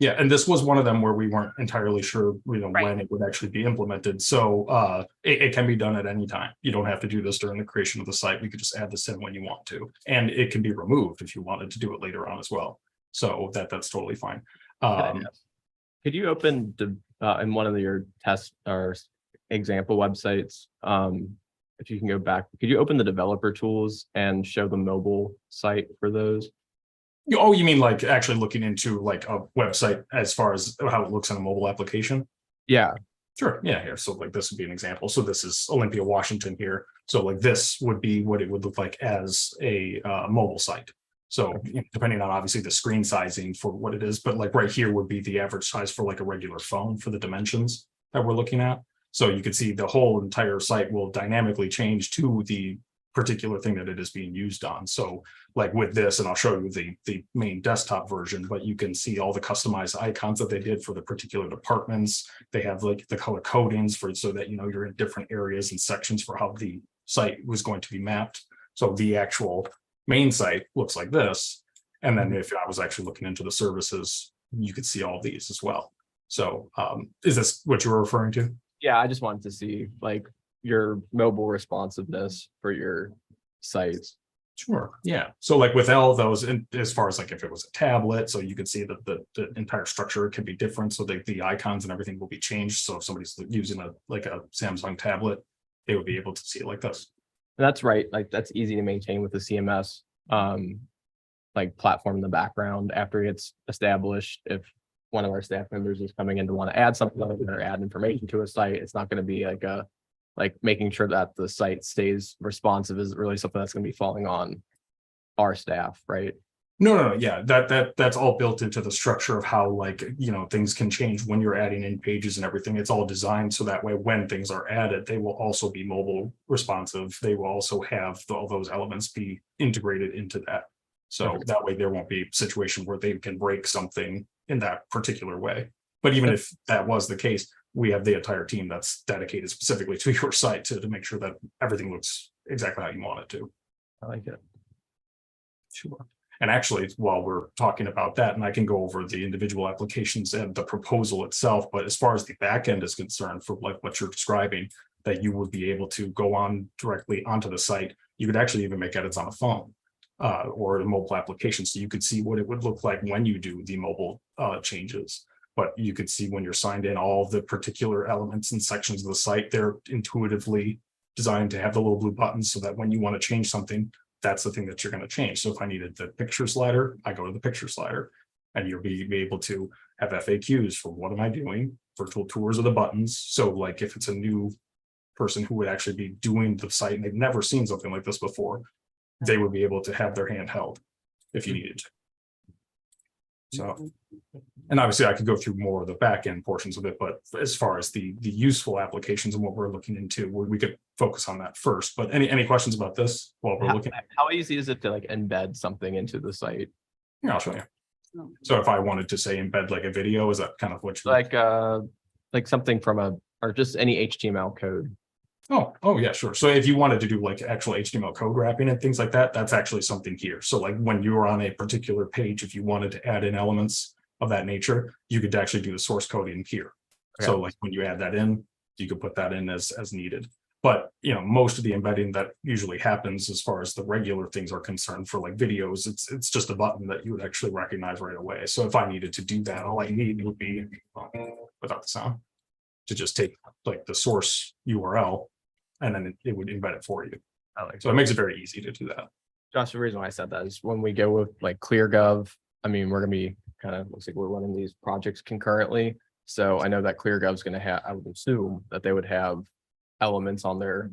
Yeah, and this was one of them where we weren't entirely sure, when Right. it would actually be implemented. So it can be done at any time. You don't have to do this during the creation of the site. We could just add this in when you want to. And it can be removed if you wanted to do it later on as well. So that's totally fine. Could you open in one of your test or example websites? If you can go back, could you open the developer tools and show the mobile site for those? Oh, you mean like actually looking into like a website as far as how it looks on a mobile application? Yeah, Sure, yeah, here, so like this would be an example. So this is Olympia, Washington here. So like this would be what it would look like as a mobile site. So depending on obviously the screen sizing for what it is, but like right here would be the average size for like a regular phone for the dimensions that we're looking at. So you can see the whole entire site will dynamically change to the particular thing that it is being used on. So like with this, and I'll show you the main desktop version, but you can see all the customized icons that they did for the particular departments. They have like the color codings for so that you're in different areas and sections for how the site was going to be mapped. So the actual main site looks like this. And then if I was actually looking into the services, you could see all these as well. So is this what you were referring to? yeah, I just wanted to see like your mobile responsiveness for your sites. Sure, yeah. So like with all of those, and as far as like if it was a tablet, so you can see that the entire structure can be different. So the icons and everything will be changed. So if somebody's using a Samsung tablet, they would be able to see it like this. That's right. Like that's easy to maintain with the CMS like platform in the background after it's established. If one of our staff members is coming in to want to add something or add information to a site, it's not going to be like making sure that the site stays responsive is really something that's going to be falling on our staff, right? No, yeah, that's all built into the structure of how things can change when you're adding in pages and everything. It's all designed so that way when things are added, they will also be mobile responsive. They will also have all those elements be integrated into that. So that way there won't be a situation where they can break something in that particular way. But even if that was the case, we have the entire team that's dedicated specifically to your site to make sure that everything looks exactly how you want it to. I like it. Sure. And actually, while we're talking about that, and I can go over the individual applications and the proposal itself, but as far as the back end is concerned, for like what you're describing, that you would be able to go on directly onto the site. You could actually even make edits on a phone or a mobile application. So you could see what it would look like when you do the mobile changes. But you could see when you're signed in all the particular elements and sections of the site, they're intuitively designed to have the little blue buttons so that when you want to change something, that's the thing that you're going to change. So if I needed the picture slider, I go to the picture slider, and you'll be able to have FAQs for what am I doing, virtual tours of the buttons. So like if it's a new person who would actually be doing the site and they've never seen something like this before, they would be able to have their hand held if you needed to. So, and obviously I could go through more of the back end portions of it, but as far as the useful applications and what we're looking into, we could focus on that first. But any questions about this while we're looking? How easy is it to like embed something into the site? Yeah, I'll show you. So if I wanted to say embed like a video, is that kind of what you Like something from or just any HTML code? Oh, yeah, sure. So if you wanted to do like actual HTML code wrapping and things like that, that's actually something here. So like when you were on a particular page, if you wanted to add in elements of that nature, you could actually do the source coding here. Okay. So like when you add that in, you could put that in as needed. But most of the embedding that usually happens as far as the regular things are concerned for like videos, it's just a button that you would actually recognize right away. So if I needed to do that, all I need would be without the sound to just take like the source URL and then it would embed it for you. So it makes it very easy to do that. Josh, the reason why I said that is when we go with like ClearGov, I mean, we're gonna be looks like we're running these projects concurrently. So I know that ClearGov is gonna have, I would assume that they would have elements on their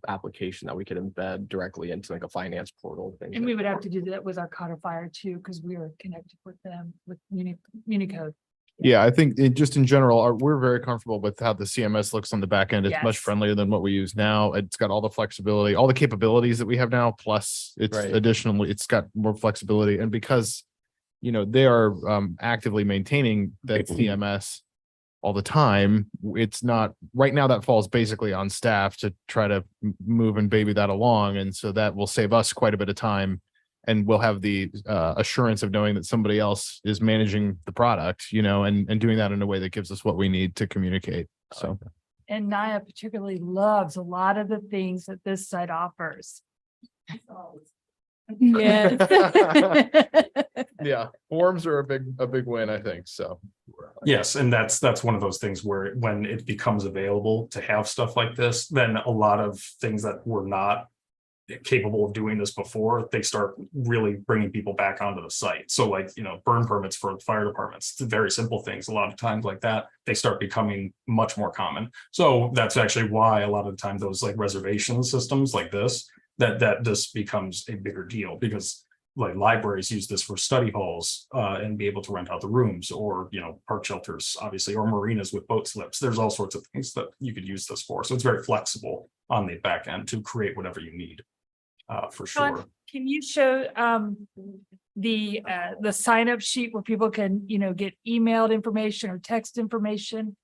application that we could embed directly into like a finance portal thing. And we would have to do that with our codifier too, because we are connected with them with Unicode. Yeah, I think just in general, we're very comfortable with how the CMS looks on the back end. It's much Yes. friendlier than what we use now. It's got all the flexibility, all the capabilities that we have now, plus it's Right. additionally, it's got more flexibility. And because, they are actively maintaining that CMS all the time, it's not, right now that falls basically on staff to try to move and baby that along. And so that will save us quite a bit of time and we'll have the assurance of knowing that somebody else is managing the product, you know, and doing that in a way that gives us what we need to communicate. So, And Naya particularly loves a lot of the things that this site offers. Yes. yeah, forms are a big win, I think. So, Yes, and that's one of those things where when it becomes available to have stuff like this, then a lot of things that were not capable of doing this before, they start really bringing people back onto the site. So like, you know, burn permits for fire departments, very simple things. A lot of times like that, they start becoming much more common. So that's actually why a lot of the time those like reservation systems like this, that this becomes a bigger deal, because like libraries use this for study halls and be able to rent out the rooms, or, you know, park shelters, obviously, or marinas with boat slips. There's all sorts of things that you could use this for. So it's very flexible on the back end to create whatever you need. For Sean, sure. can you show the sign up sheet where people can, you know, get emailed information or text information?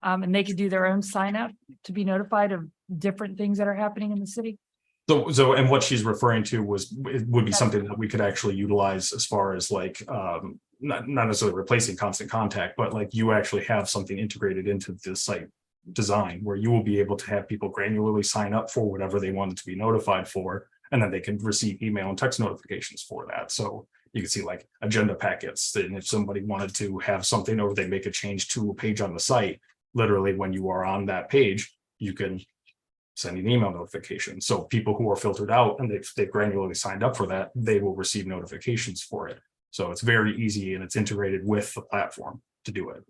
And they could do their own sign up to be notified of different things that are happening in the city? So and what she's referring to it would be something that we could actually utilize as far as like not necessarily replacing Constant Contact, but like you actually have something integrated into the site design where you will be able to have people granularly sign up for whatever they wanted to be notified for, and then they can receive email and text notifications for that. So you can see like agenda packets, and if somebody wanted to have something, or they make a change to a page on the site, literally when you are on that page, you can send an email notification. So people who are filtered out and they've granularly signed up for that, they will receive notifications for it. So it's very easy, and it's integrated with the platform to do it.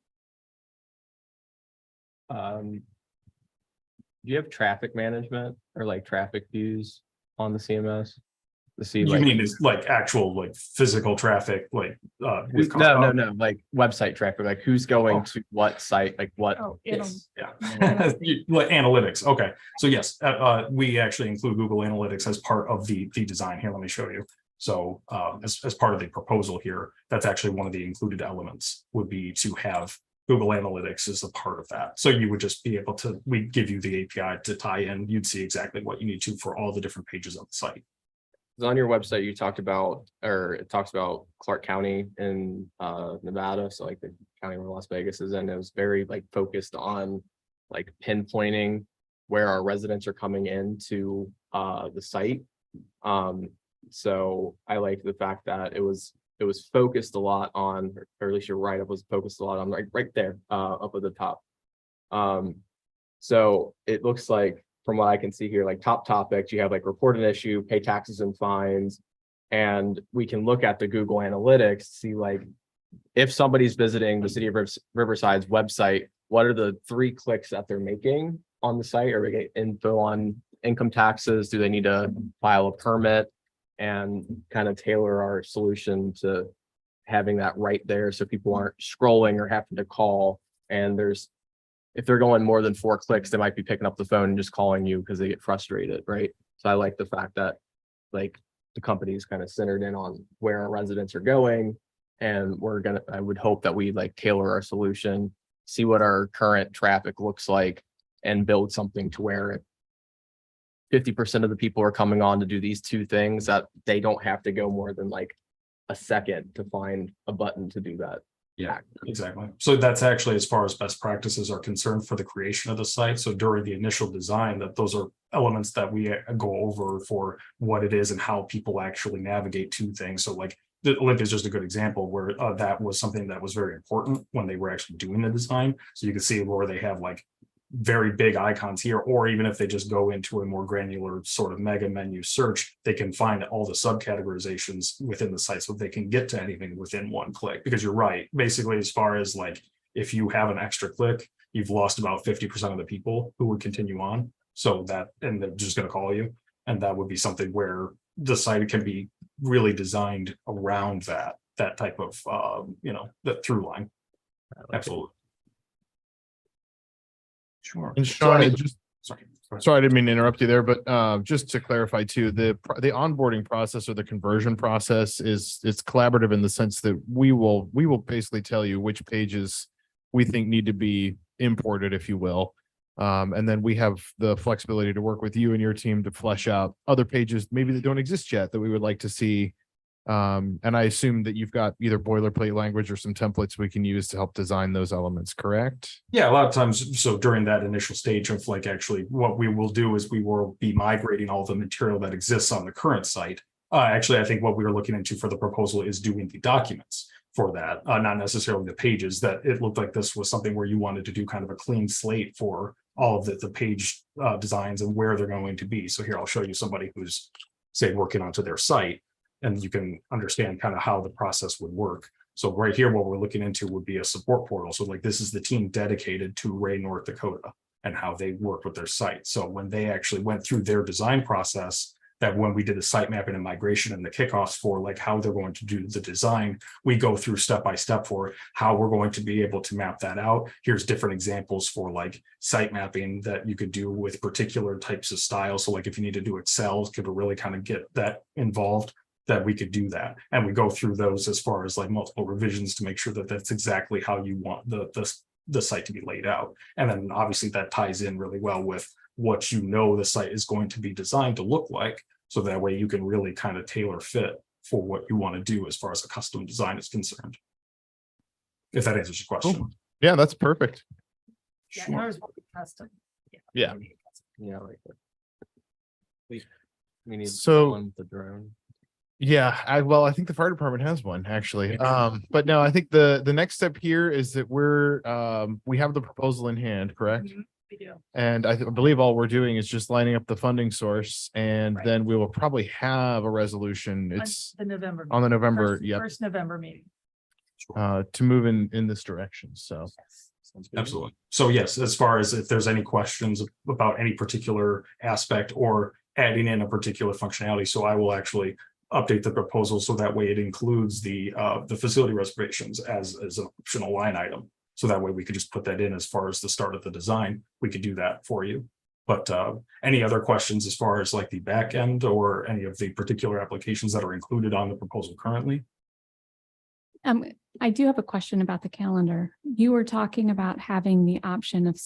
Do you have traffic management or like traffic views on the CMS? To see You like, mean is like actual like physical traffic, like with no, like website traffic, like who's going Oh. to what site, like what? Oh, Yes, yeah. Like analytics. Okay. So yes, we actually include Google Analytics as part of the design here. Let me show you. So as part of the proposal here, that's actually one of the included elements would be to have Google Analytics as a part of that. So you would just be able to, we give you the API to tie in. You'd see exactly what you need to for all the different pages of the site. On your website, you talked about, or it talks about Clark County in Nevada, so like the county where Las Vegas is in. It was very like focused on like pinpointing where our residents are coming into the site. So I like the fact that it was focused a lot on, or at least your write-up was focused a lot on right there up at the top. So it looks like, from what I can see here, like top topics, you have like report an issue, pay taxes and fines. And we can look at the Google Analytics, see like if somebody's visiting the city of Riverside's website, what are the 3 clicks that they're making on the site? Or we get info on income taxes? Do they need to file a permit? And kind of tailor our solution to having that right there, so people aren't scrolling or having to call. And if they're going more than 4 clicks, they might be picking up the phone and just calling you because they get frustrated, right? So I like the fact that like the company is kind of centered in on where our residents are going, and I would hope that we like tailor our solution, see what our current traffic looks like, and build something to where 50% of the people are coming on to do these 2 things, that they don't have to go more than like a second to find a button to do that. Yeah, exactly. So that's actually as far as best practices are concerned for the creation of the site. So during the initial design, that those are elements that we go over for what it is and how people actually navigate to things. So like the Olympia is just a good example where that was something that was very important when they were actually doing the design. So you can see where they have like very big icons here, or even if they just go into a more granular sort of mega menu search, they can find all the subcategorizations within the site, so they can get to anything within 1 click. Because you're right, basically, as far as like if you have an extra click, you've lost about 50% of the people who would continue on. So that, and they're just going to call you, and that would be something where the site can be really designed around that type of that through line. Absolutely. Sure. and Sean, it just Sorry. sorry, I didn't mean to interrupt you there, but just to clarify too, the onboarding process or the conversion process it's collaborative in the sense that we will basically tell you which pages we think need to be imported, if you will. And then we have the flexibility to work with you and your team to flesh out other pages maybe that don't exist yet that we would like to see And I assume that you've got either boilerplate language or some templates we can use to help design those elements, correct? Yeah, a lot of times, so during that initial stage of like, actually, what we will do is we will be migrating all the material that exists on the current site. Actually, I think what we were looking into for the proposal is doing the documents for that, not necessarily the pages. That it looked like this was something where you wanted to do kind of a clean slate for all of the page designs and where they're going to be. So here, I'll show you somebody who's, say, working onto their site, and you can understand kind of how the process would work. So right here, what we're looking into would be a support portal. So like, this is the team dedicated to Ray, North Dakota, and how they work with their site. So when they actually went through their design process, that when we did the site mapping and migration and the kickoffs for like how they're going to do the design, we go through step by step for how we're going to be able to map that out. Here's different examples for like site mapping that you could do with particular types of styles. So like if you need to do Excel, could really kind of get that involved, that we could do that. And we go through those as far as like multiple revisions to make sure that that's exactly how you want the site to be laid out. And then obviously that ties in really well with what you know the site is going to be designed to look like. So that way you can really kind of tailor fit for what you want to do as far as a custom design is concerned. If that answers your question. Cool. Yeah, that's perfect. Yeah, ours will be custom. Yeah. Yeah, like that. We need So- one with the drone. Yeah, I think the fire department has one actually. But no, I think the next step here is that we have the proposal in hand, correct? We do. And I believe all we're doing is just lining up the funding source, and Right. then we will probably have a resolution. On It's the November. on the meeting, November, first- yep, First November meeting. to move in this direction. So Absolutely. So yes, as far as if there's any questions about any particular aspect or adding in a particular functionality, so I will actually update the proposal so that way it includes the facility reservations as an optional line item. So that way we could just put that in as far as the start of the design. We could do that for you. But any other questions as far as like the back end or any of the particular applications that are included on the proposal currently? I do have a question about the calendar. You were talking about having the option of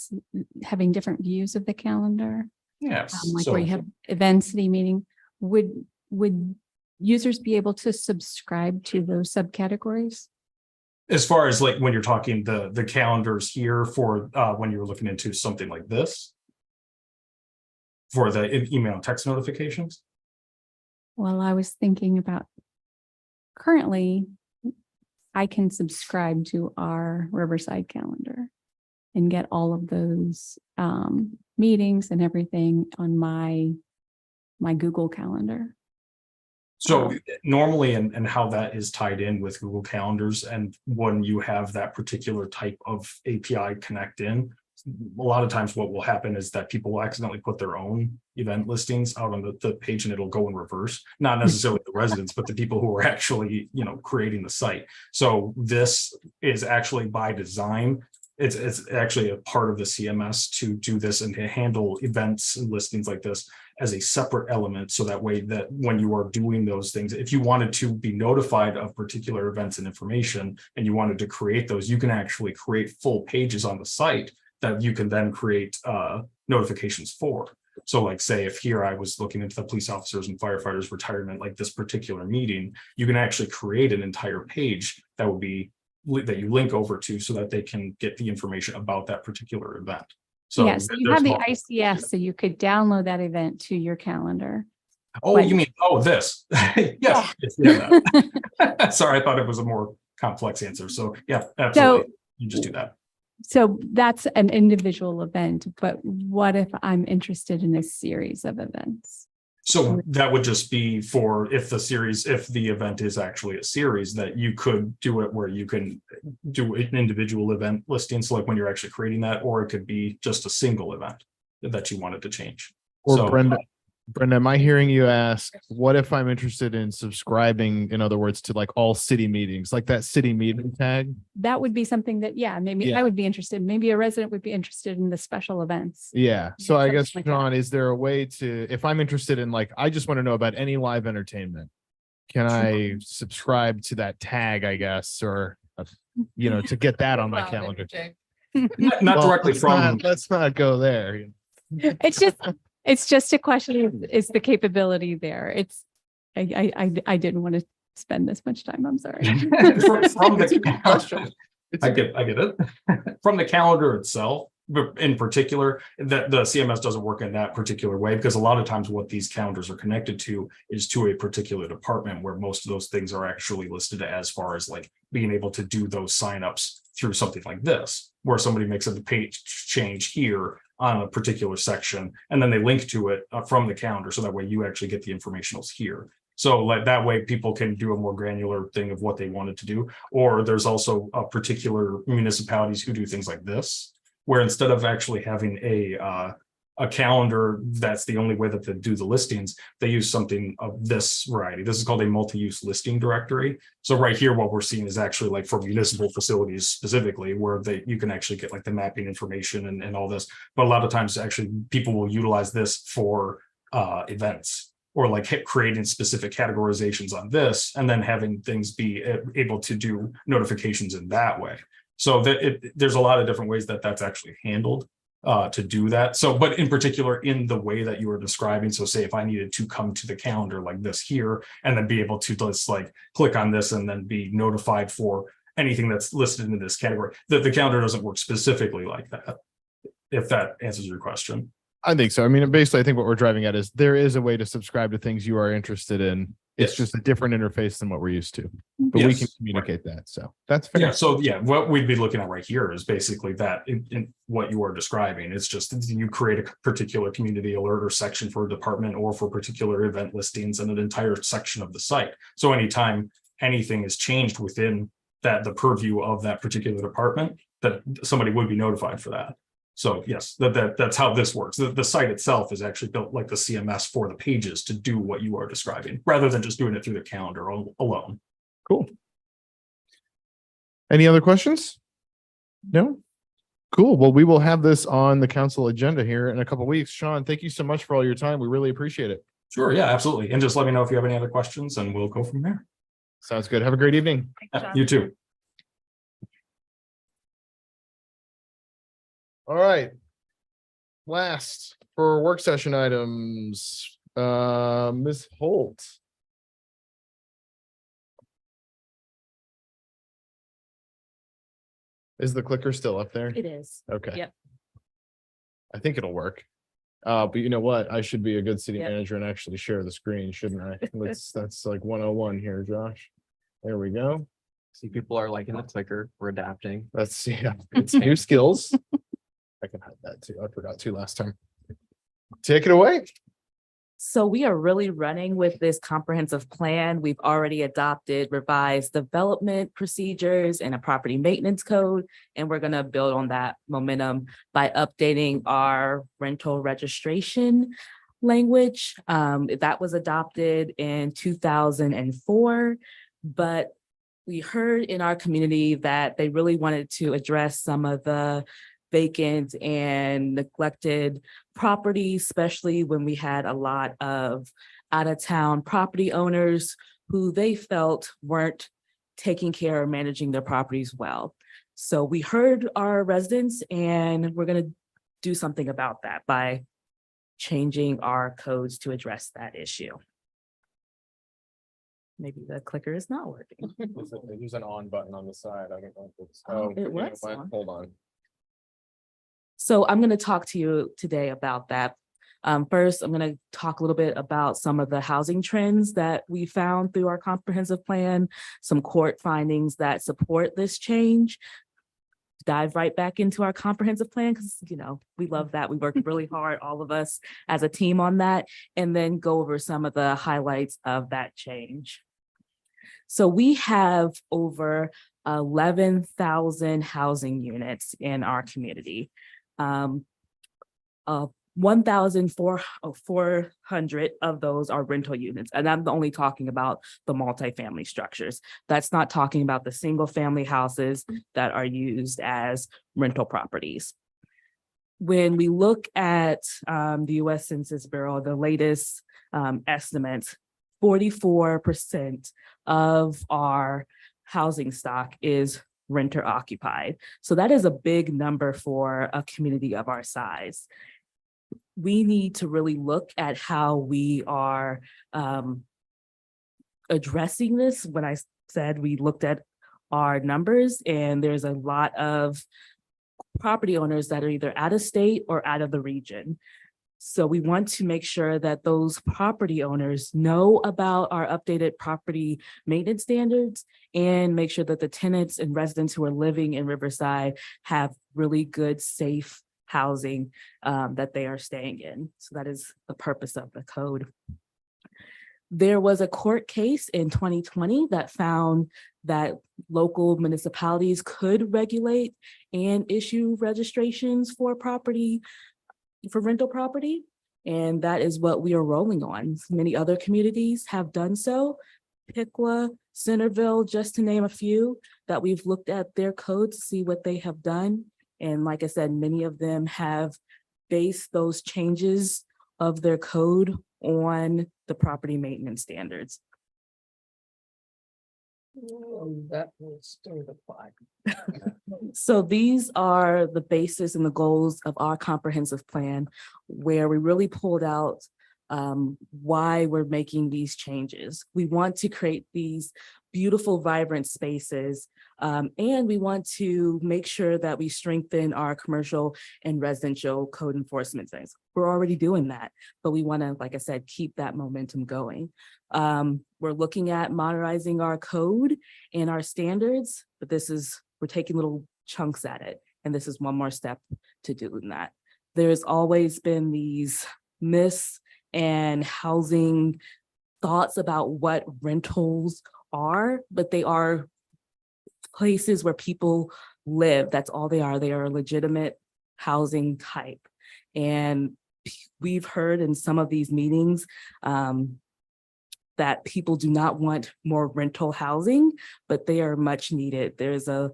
having different views of the calendar, Yes. like So- where you have event, city meeting. Would users be able to subscribe to those subcategories? As far as like when you're talking the calendars here for when you're looking into something like this. For the email and text notifications. Well, I was thinking about currently, I can subscribe to our Riverside calendar and get all of those meetings and everything on my Google Calendar. So normally, and how that is tied in with Google Calendars, and when you have that particular type of API connect in, a lot of times what will happen is that people will accidentally put their own event listings out on the page, and it'll go in reverse. Not necessarily the residents, but the people who are actually, creating the site. So this is actually by design. It's actually a part of the CMS to do this and to handle events and listings like this as a separate element. So that way that when you are doing those things, if you wanted to be notified of particular events and information, and you wanted to create those, you can actually create full pages on the site that you can then create notifications for. So like say if here I was looking into the police officers and firefighters retirement, like this particular meeting, you can actually create an entire page that would be that you link over to so that they can get the information about that particular event. So Yes, you there's have the multiple- ICS, so you could download that event to your calendar. Oh, but- you mean, this? Yes. Yeah, that. Sorry, I thought it was a more complex answer. So yeah, absolutely. You just do that. So that's an individual event, but what if I'm interested in a series of events? So that would just be for if the event is actually a series, that you could do it where you can do an individual event listing. So like when you're actually creating that, or it could be just a single event that you wanted to change. Or So- Brenda, am I hearing you ask, what if I'm interested in subscribing, in other words, to like all city meetings, like that city meeting tag? That would be something that, maybe Yeah. I would be interested, maybe a resident would be interested in the special events. Yeah. So I Something guess, like that. John, is there a way to, if I'm interested in like, I just want to know about any live entertainment, can I subscribe to that tag, I guess, or, to get that on my calendar? Not Well, directly from. let's not go there. It's just a question, is the capability there? I didn't want to spend this much time. I'm sorry. From the, I get it. From the calendar itself, but in particular, that the CMS doesn't work in that particular way, because a lot of times what these calendars are connected to is to a particular department, where most of those things are actually listed as far as like being able to do those signups through something like this, where somebody makes a page change here on a particular section, and then they link to it from the calendar, so that way you actually get the informationals here. So like that way people can do a more granular thing of what they wanted to do. Or there's also a particular municipalities who do things like this, where instead of actually having a calendar, that's the only way that they do the listings, they use something of this variety. This is called a multi-use listing directory. So right here, what we're seeing is actually like for municipal facilities specifically, where you can actually get like the mapping information and all this. But a lot of times actually people will utilize this for events, or like creating specific categorizations on this, and then having things be able to do notifications in that way. So that there's a lot of different ways that that's actually handled to do that. So, but in particular, in the way that you were describing, so say if I needed to come to the calendar like this here, and then be able to just like click on this and then be notified for anything that's listed in this category, that the calendar doesn't work specifically like that, if that answers your question. I think so. I mean, basically, I think what we're driving at is there is a way to subscribe to things you are interested in. It's Yes. just a different interface than what we're used to, but we Yes, can communicate that. So that's fair. Yeah, so yeah, what we'd be looking at right here is basically that in what you are describing. It's just you create a particular community alert or section for a department or for particular event listings and an entire section of the site. So anytime anything is changed within the purview of that particular department, that somebody would be notified for that. So yes, that's how this works. The site itself is actually built like the CMS for the pages to do what you are describing, rather than just doing it through the calendar alone. Cool. Any other questions? No? Cool. Well, we will have this on the council agenda here in a couple of weeks. Sean, thank you so much for all your time. We really appreciate it. Sure, yeah, absolutely. And just let me know if you have any other questions and we'll go from there. Sounds good. Have a great evening. Thanks, John. You too. All right. Last for work session items, Ms. Holt. Is the clicker still up there? It is. Okay. Yep. I think it'll work. But you know what? I should be a good city Yep. manager and actually share the screen, shouldn't I? That's like 101 here, Josh. There we go. See, people are liking the clicker. We're adapting. Let's yeah, it's new skills. I can hide that too. I forgot to last time. Take it away. So we are really running with this comprehensive plan. We've already adopted revised development procedures and a property maintenance code, and we're going to build on that momentum by updating our rental registration language. That was adopted in 2004, but we heard in our community that they really wanted to address some of the vacant and neglected property, especially when we had a lot of out-of-town property owners who they felt weren't taking care of managing their properties well. So we heard our residents, and we're going to do something about that by changing our codes to address that issue. Maybe the clicker is not working. There's an on button on the side. I don't know if it's. Oh, it you know was what? on. Hold on. So I'm going to talk to you today about that. First, I'm going to talk a little bit about some of the housing trends that we found through our comprehensive plan, some court findings that support this change. Dive right back into our comprehensive plan because, you know, we love that. We worked really hard, all of us as a team on that, and then go over some of the highlights of that change. So we have over 11,000 housing units in our community. 1,400 of those are rental units. And I'm only talking about the multifamily structures. That's not talking about the single family houses that are used as rental properties. When we look at the US Census Bureau, the latest estimates, 44% of our housing stock is renter occupied. So that is a big number for a community of our size. We need to really look at how we are addressing this when I said we looked at our numbers, and there's a lot of property owners that are either out of state or out of the region. So we want to make sure that those property owners know about our updated property maintenance standards and make sure that the tenants and residents who are living in Riverside have really good, safe housing that they are staying in. So that is the purpose of the code. There was a court case in 2020 that found that local municipalities could regulate and issue registrations for rental property. And that is what we are rolling on. Many other communities have done so. Piqua, Centerville, just to name a few, that we've looked at their codes to see what they have done. And like I said, many of them have based those changes of their code on the property maintenance standards. That will still apply. So these are the basis and the goals of our comprehensive plan, where we really pulled out why we're making these changes. We want to create these beautiful, vibrant spaces, and we want to make sure that we strengthen our commercial and residential code enforcement things. We're already doing that, but we want to, like I said, keep that momentum going. We're looking at modernizing our code and our standards, but we're taking little chunks at it. And this is one more step to doing that. There's always been these myths and housing thoughts about what rentals are, but they are places where people live. That's all they are. They are a legitimate housing type. And we've heard in some of these meetings that people do not want more rental housing, but they are much needed. There's a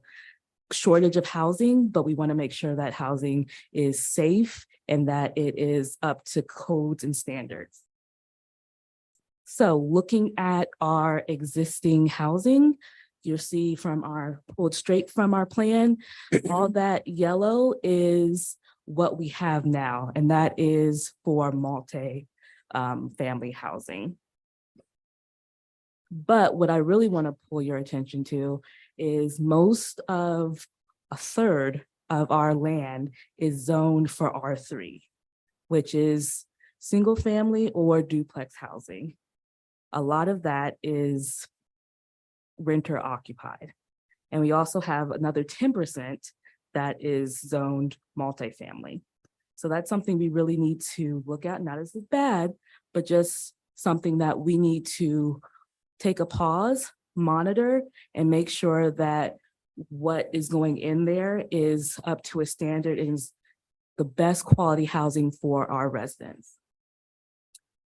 shortage of housing, but we want to make sure that housing is safe and that it is up to codes and standards. So looking at our existing housing, you'll see pulled straight from our plan, all that yellow is what we have now, and that is for multi-family housing. But what I really want to pull your attention to is a third of our land is zoned for R3, which is single family or duplex housing. A lot of that is renter occupied. And we also have another 10% that is zoned multifamily. So that's something we really need to look at, not as bad, but just something that we need to take a pause, monitor, and make sure that what is going in there is up to a standard and is the best quality housing for our residents.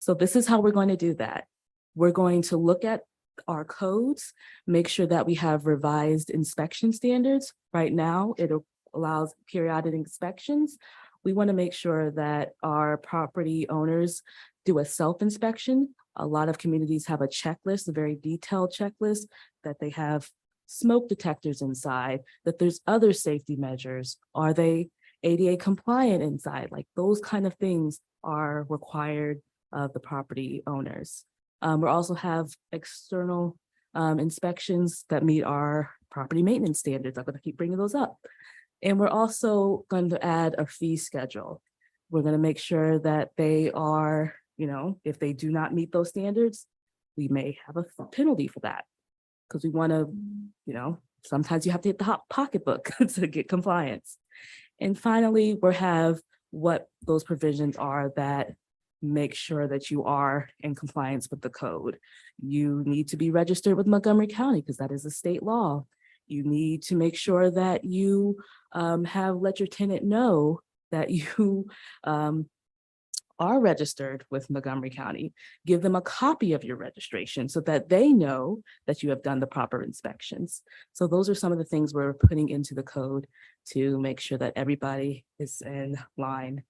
So this is how we're going to do that. We're going to look at our codes, make sure that we have revised inspection standards. Right now, it allows periodic inspections. We want to make sure that our property owners do a self-inspection. A lot of communities have a checklist, a very detailed checklist, that they have smoke detectors inside, that there's other safety measures. Are they ADA compliant inside? Like those kind of things are required of the property owners. We also have external inspections that meet our property maintenance standards. I'm going to keep bringing those up. And we're also going to add a fee schedule. We're going to make sure that they are, if they do not meet those standards, we may have a penalty for that. Because we want to, sometimes you have to hit the hot pocketbook to get compliance. And finally, we'll have what those provisions are that make sure that you are in compliance with the code. You need to be registered with Montgomery County because that is a state law. You need to make sure that you have let your tenant know that you are registered with Montgomery County. Give them a copy of your registration so that they know that you have done the proper inspections. So those are some of the things we're putting into the code to make sure that everybody is in line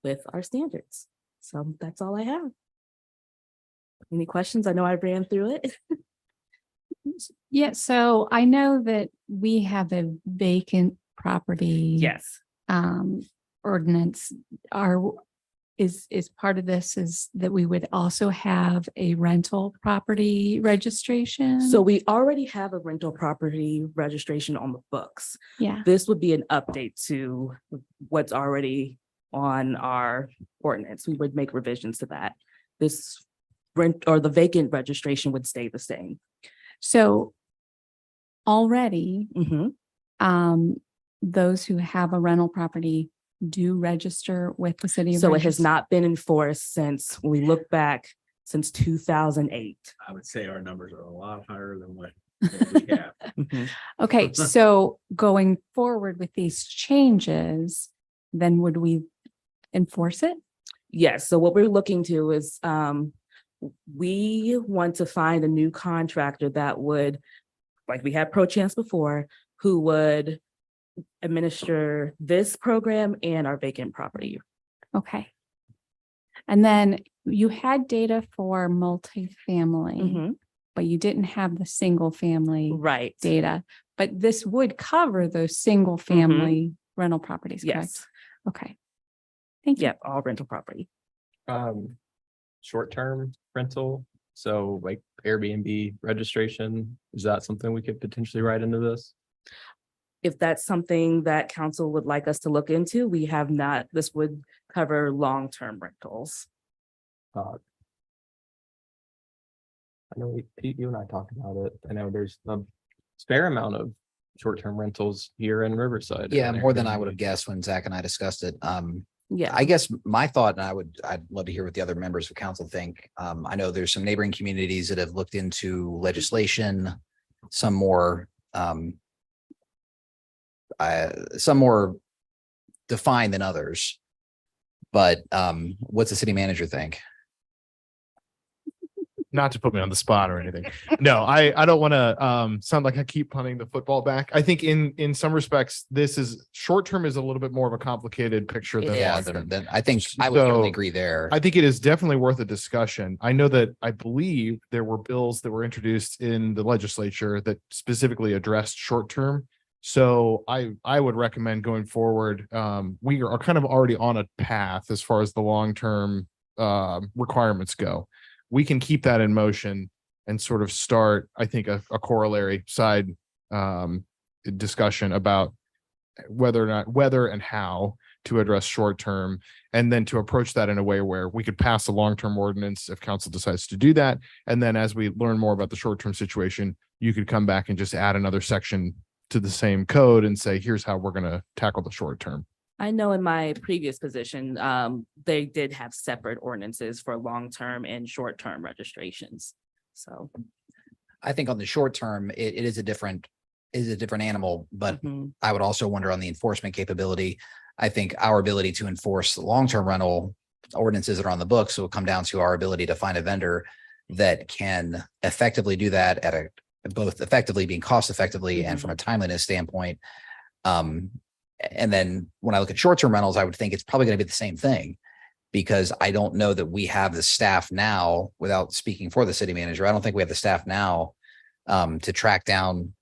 with our standards. So that's all I have. Any questions? I know I ran through it. Yeah, so I know that we have a vacant property. Yes. Ordinance. is part of this is that we would also have a rental property registration? So we already have a rental property registration on the books. Yeah, This would be an update to what's already on our ordinance. We would make revisions to that. This rent or the vacant registration would stay the same. so already, Mhm. those who have a rental property do register with the city. of So it has Regis- not been enforced since, when we look back, since 2008. I would say our numbers are a lot higher than what we have. Okay, so going forward with these changes, then would we enforce it? Yes, so what we're looking to is, we want to find a new contractor that would, like we had Pro Chance before, who would administer this program and our vacant property. Okay. And then you had data for multifamily, Mhm. but you didn't have the single family Right. data. But this would cover those single family rental properties, correct? Yes, Okay. Thank you. yep, all rental property. Short-term rental, so like Airbnb registration, is that something we could potentially write into this? If that's something that council would like us to look into, we have not, this would cover long-term rentals. I know Pete, you and I talked about it. I know there's a fair amount of short-term rentals here in Riverside. Yeah, more than I would have guessed when Zach and I discussed it. Yeah, I guess my thought, and I'd love to hear what the other members of council think. I know there's some neighboring communities that have looked into legislation, some more defined than others. But what's the city manager think? Not to put me on the spot or anything. No, I don't want to sound like I keep punting the football back. I think in some respects, this is short term is a little bit more of a complicated picture than Yeah, long term. then I think I would certainly So, agree there. I think it is definitely worth a discussion. I know that I believe there were bills that were introduced in the legislature that specifically addressed short term. So I would recommend going forward. We are kind of already on a path as far as the long term requirements go. We can keep that in motion and sort of start, I think, a corollary side discussion about whether and how to address short term, and then to approach that in a way where we could pass a long term ordinance if council decides to do that. And then as we learn more about the short term situation, you could come back and just add another section to the same code and say, here's how we're going to tackle the short term. I know in my previous position, they did have separate ordinances for long-term and short-term registrations. So. I think on the short term, it is a different animal, but Mhm. I would also wonder on the enforcement capability. I think our ability to enforce the long-term rental ordinances that are on the books will come down to our ability to find a vendor that can effectively do that at both effectively being cost effectively and from a timeliness standpoint. And then when I look at short-term rentals, I would think it's probably going to be the same thing, because I don't know that we have the staff now, without speaking for the city manager, I don't think we have the staff now to track down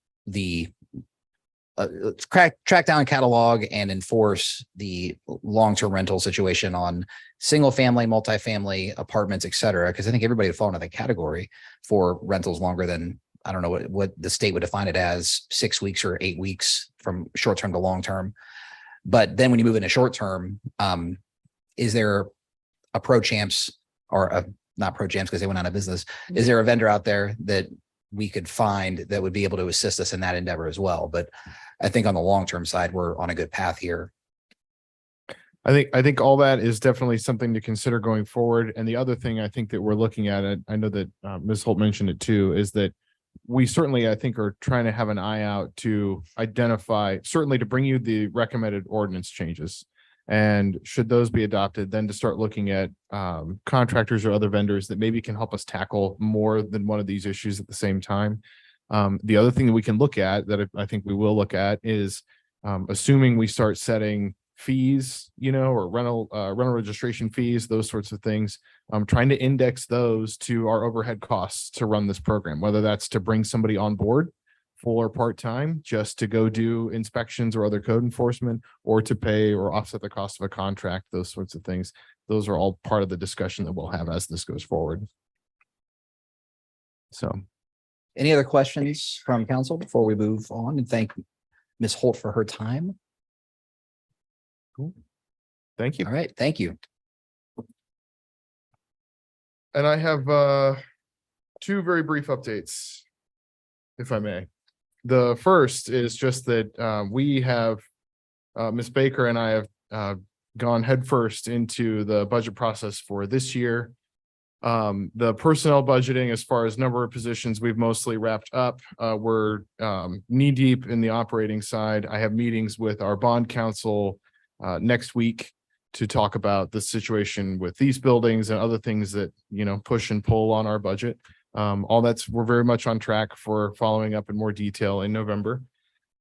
track down, catalog, and enforce the long-term rental situation on single family, multifamily apartments, et cetera. Because I think everybody would fall into that category for rentals longer than, I don't know what the state would define it as, 6 weeks or 8 weeks from short term to long term. But then when you move into short term, is there a Pro Champs or not Pro Champs because they went out of business? Is there a vendor out there that we could find that would be able to assist us in that endeavor as well? But I think on the long term side, we're on a good path here. I think all that is definitely something to consider going forward. And the other thing I think that we're looking at, I know that Ms. Holt mentioned it too, is that we certainly, I think, are trying to have an eye out to identify, certainly to bring you the recommended ordinance changes. And should those be adopted, then to start looking at contractors or other vendors that maybe can help us tackle more than one of these issues at the same time. The other thing that we can look at, that I think we will look at, is assuming we start setting fees, or rental registration fees, those sorts of things, trying to index those to our overhead costs to run this program, whether that's to bring somebody on board full or part-time just to go do inspections or other code enforcement, or to pay or offset the cost of a contract, those sorts of things. those are all part of the discussion that we'll have as this goes forward. So, Any other questions from council before we move on and thank Ms. Holt for her time? thank you. All right, thank you. And I have two very brief updates, if I may. The first is just that we have Ms. Baker and I have gone headfirst into the budget process for this year. The personnel budgeting, as far as number of positions, we've mostly wrapped up. We're knee deep in the operating side. I have meetings with our bond council next week to talk about the situation with these buildings and other things that, you know, push and pull on our budget. We're very much on track for following up in more detail in November.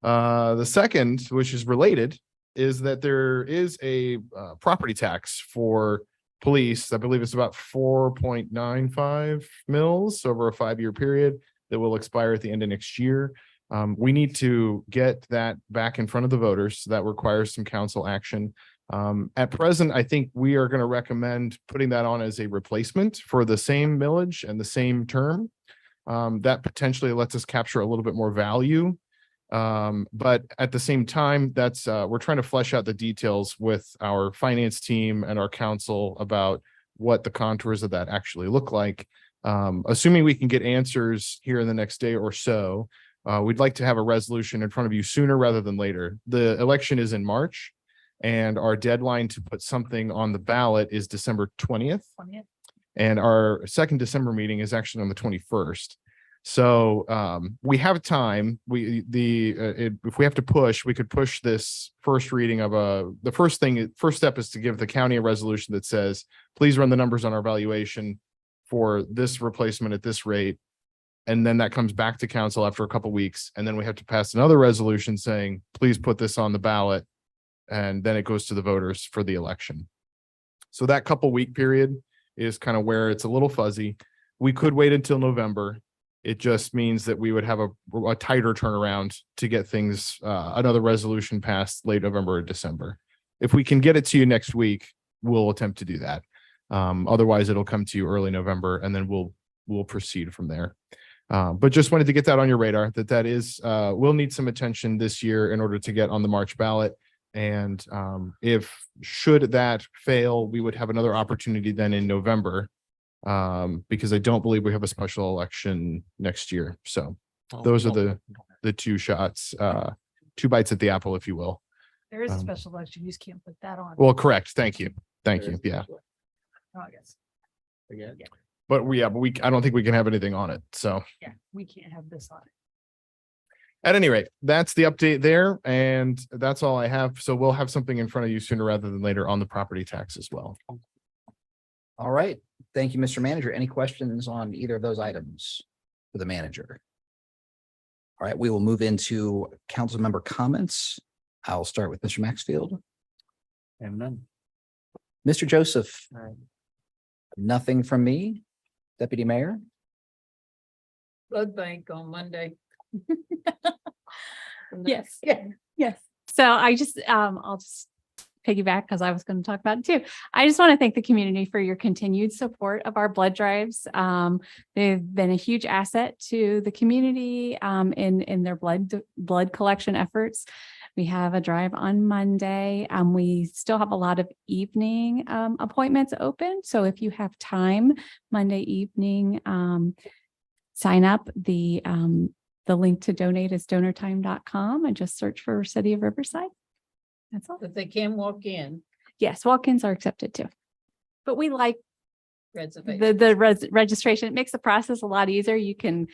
The second, which is related, is that there is a property tax for police. I believe it's about 4.95 mils over a 5-year period that will expire at the end of next year. We need to get that back in front of the voters. So that requires some council action. At present, I think we are going to recommend putting that on as a replacement for the same millage and the same term. That potentially lets us capture a little bit more value. But at the same time, we're trying to flesh out the details with our finance team and our council about what the contours of that actually look like. Assuming we can get answers here in the next day or so, we'd like to have a resolution in front of you sooner rather than later. The election is in March, and our deadline to put something on the ballot is December 20th. And our second December meeting is actually on the 21st. So we have time. If we have to push, we could push this first reading of the first step is to give the county a resolution that says, please run the numbers on our valuation for this replacement at this rate. And then that comes back to council after a couple weeks. And then we have to pass another resolution saying, please put this on the ballot. And then it goes to the voters for the election. So that couple week period is kind of where it's a little fuzzy. We could wait until November. It just means that we would have a tighter turnaround to get things, another resolution passed late November or December. If we can get it to you next week, we'll attempt to do that. Otherwise, it'll come to you early November, and then we'll proceed from there. But just wanted to get that on your radar, that is, we'll need some attention this year in order to get on the March ballot. And should that fail, we would have another opportunity then in November, because I don't believe we have a special election next year. So those are the two shots, 2 bites at the apple, if you will. There is a special election. You just can't put that on. Well, correct. Thank you. Thank you. Yeah. Oh, I guess. Again. But I don't think we can have anything on it. So Yeah, we can't have this on it. at any rate, that's the update there. And that's all I have. So we'll have something in front of you sooner rather than later on the property tax as well. All right. Thank you, Mr. Manager. Any questions on either of those items for the manager? All right, we will move into council member comments. I'll start with Mr. Maxfield. And none. Mr. Joseph. Nothing from me. Deputy Mayor. Blood bank on Monday. Yes. Yeah. Yes. So I'll just piggyback because I was going to talk about it too. I just want to thank the community for your continued support of our blood drives. They've been a huge asset to the community in their blood collection efforts. We have a drive on Monday. We still have a lot of evening appointments open. So if you have time Monday evening, sign up. The link to donate is donortime.com and just search for City of Riverside. That's all. But they can walk in. Yes, walk-ins are accepted too. But we like Reservation. the registration. It makes the process a lot easier. You can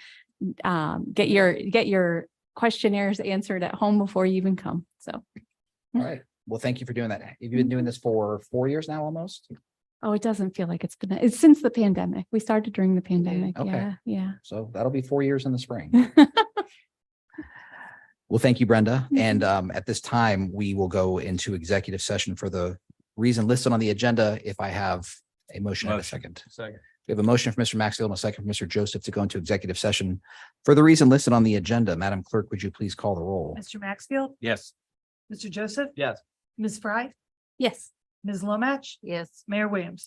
get your questionnaires answered at home before you even come. So. All right. Well, thank you for doing that. Have you been doing this for 4 years now almost? Oh, it doesn't feel like it's since the pandemic. We started during the pandemic. Okay. Yeah. So that'll be 4 years in the spring. Well, thank you, Brenda. And at this time, we will go into executive session for the reason listed on the agenda. If I have a motion and a second. Second. We have a motion from Mr. Maxfield and a second from Mr. Joseph to go into executive session for the reason listed on the agenda. Madam Clerk, would you please call the roll? Mr. Maxfield, Yes. Mr. Joseph, Yes. Ms. Fry, Yes. Ms. Lomach, Yes. Mayor Williams.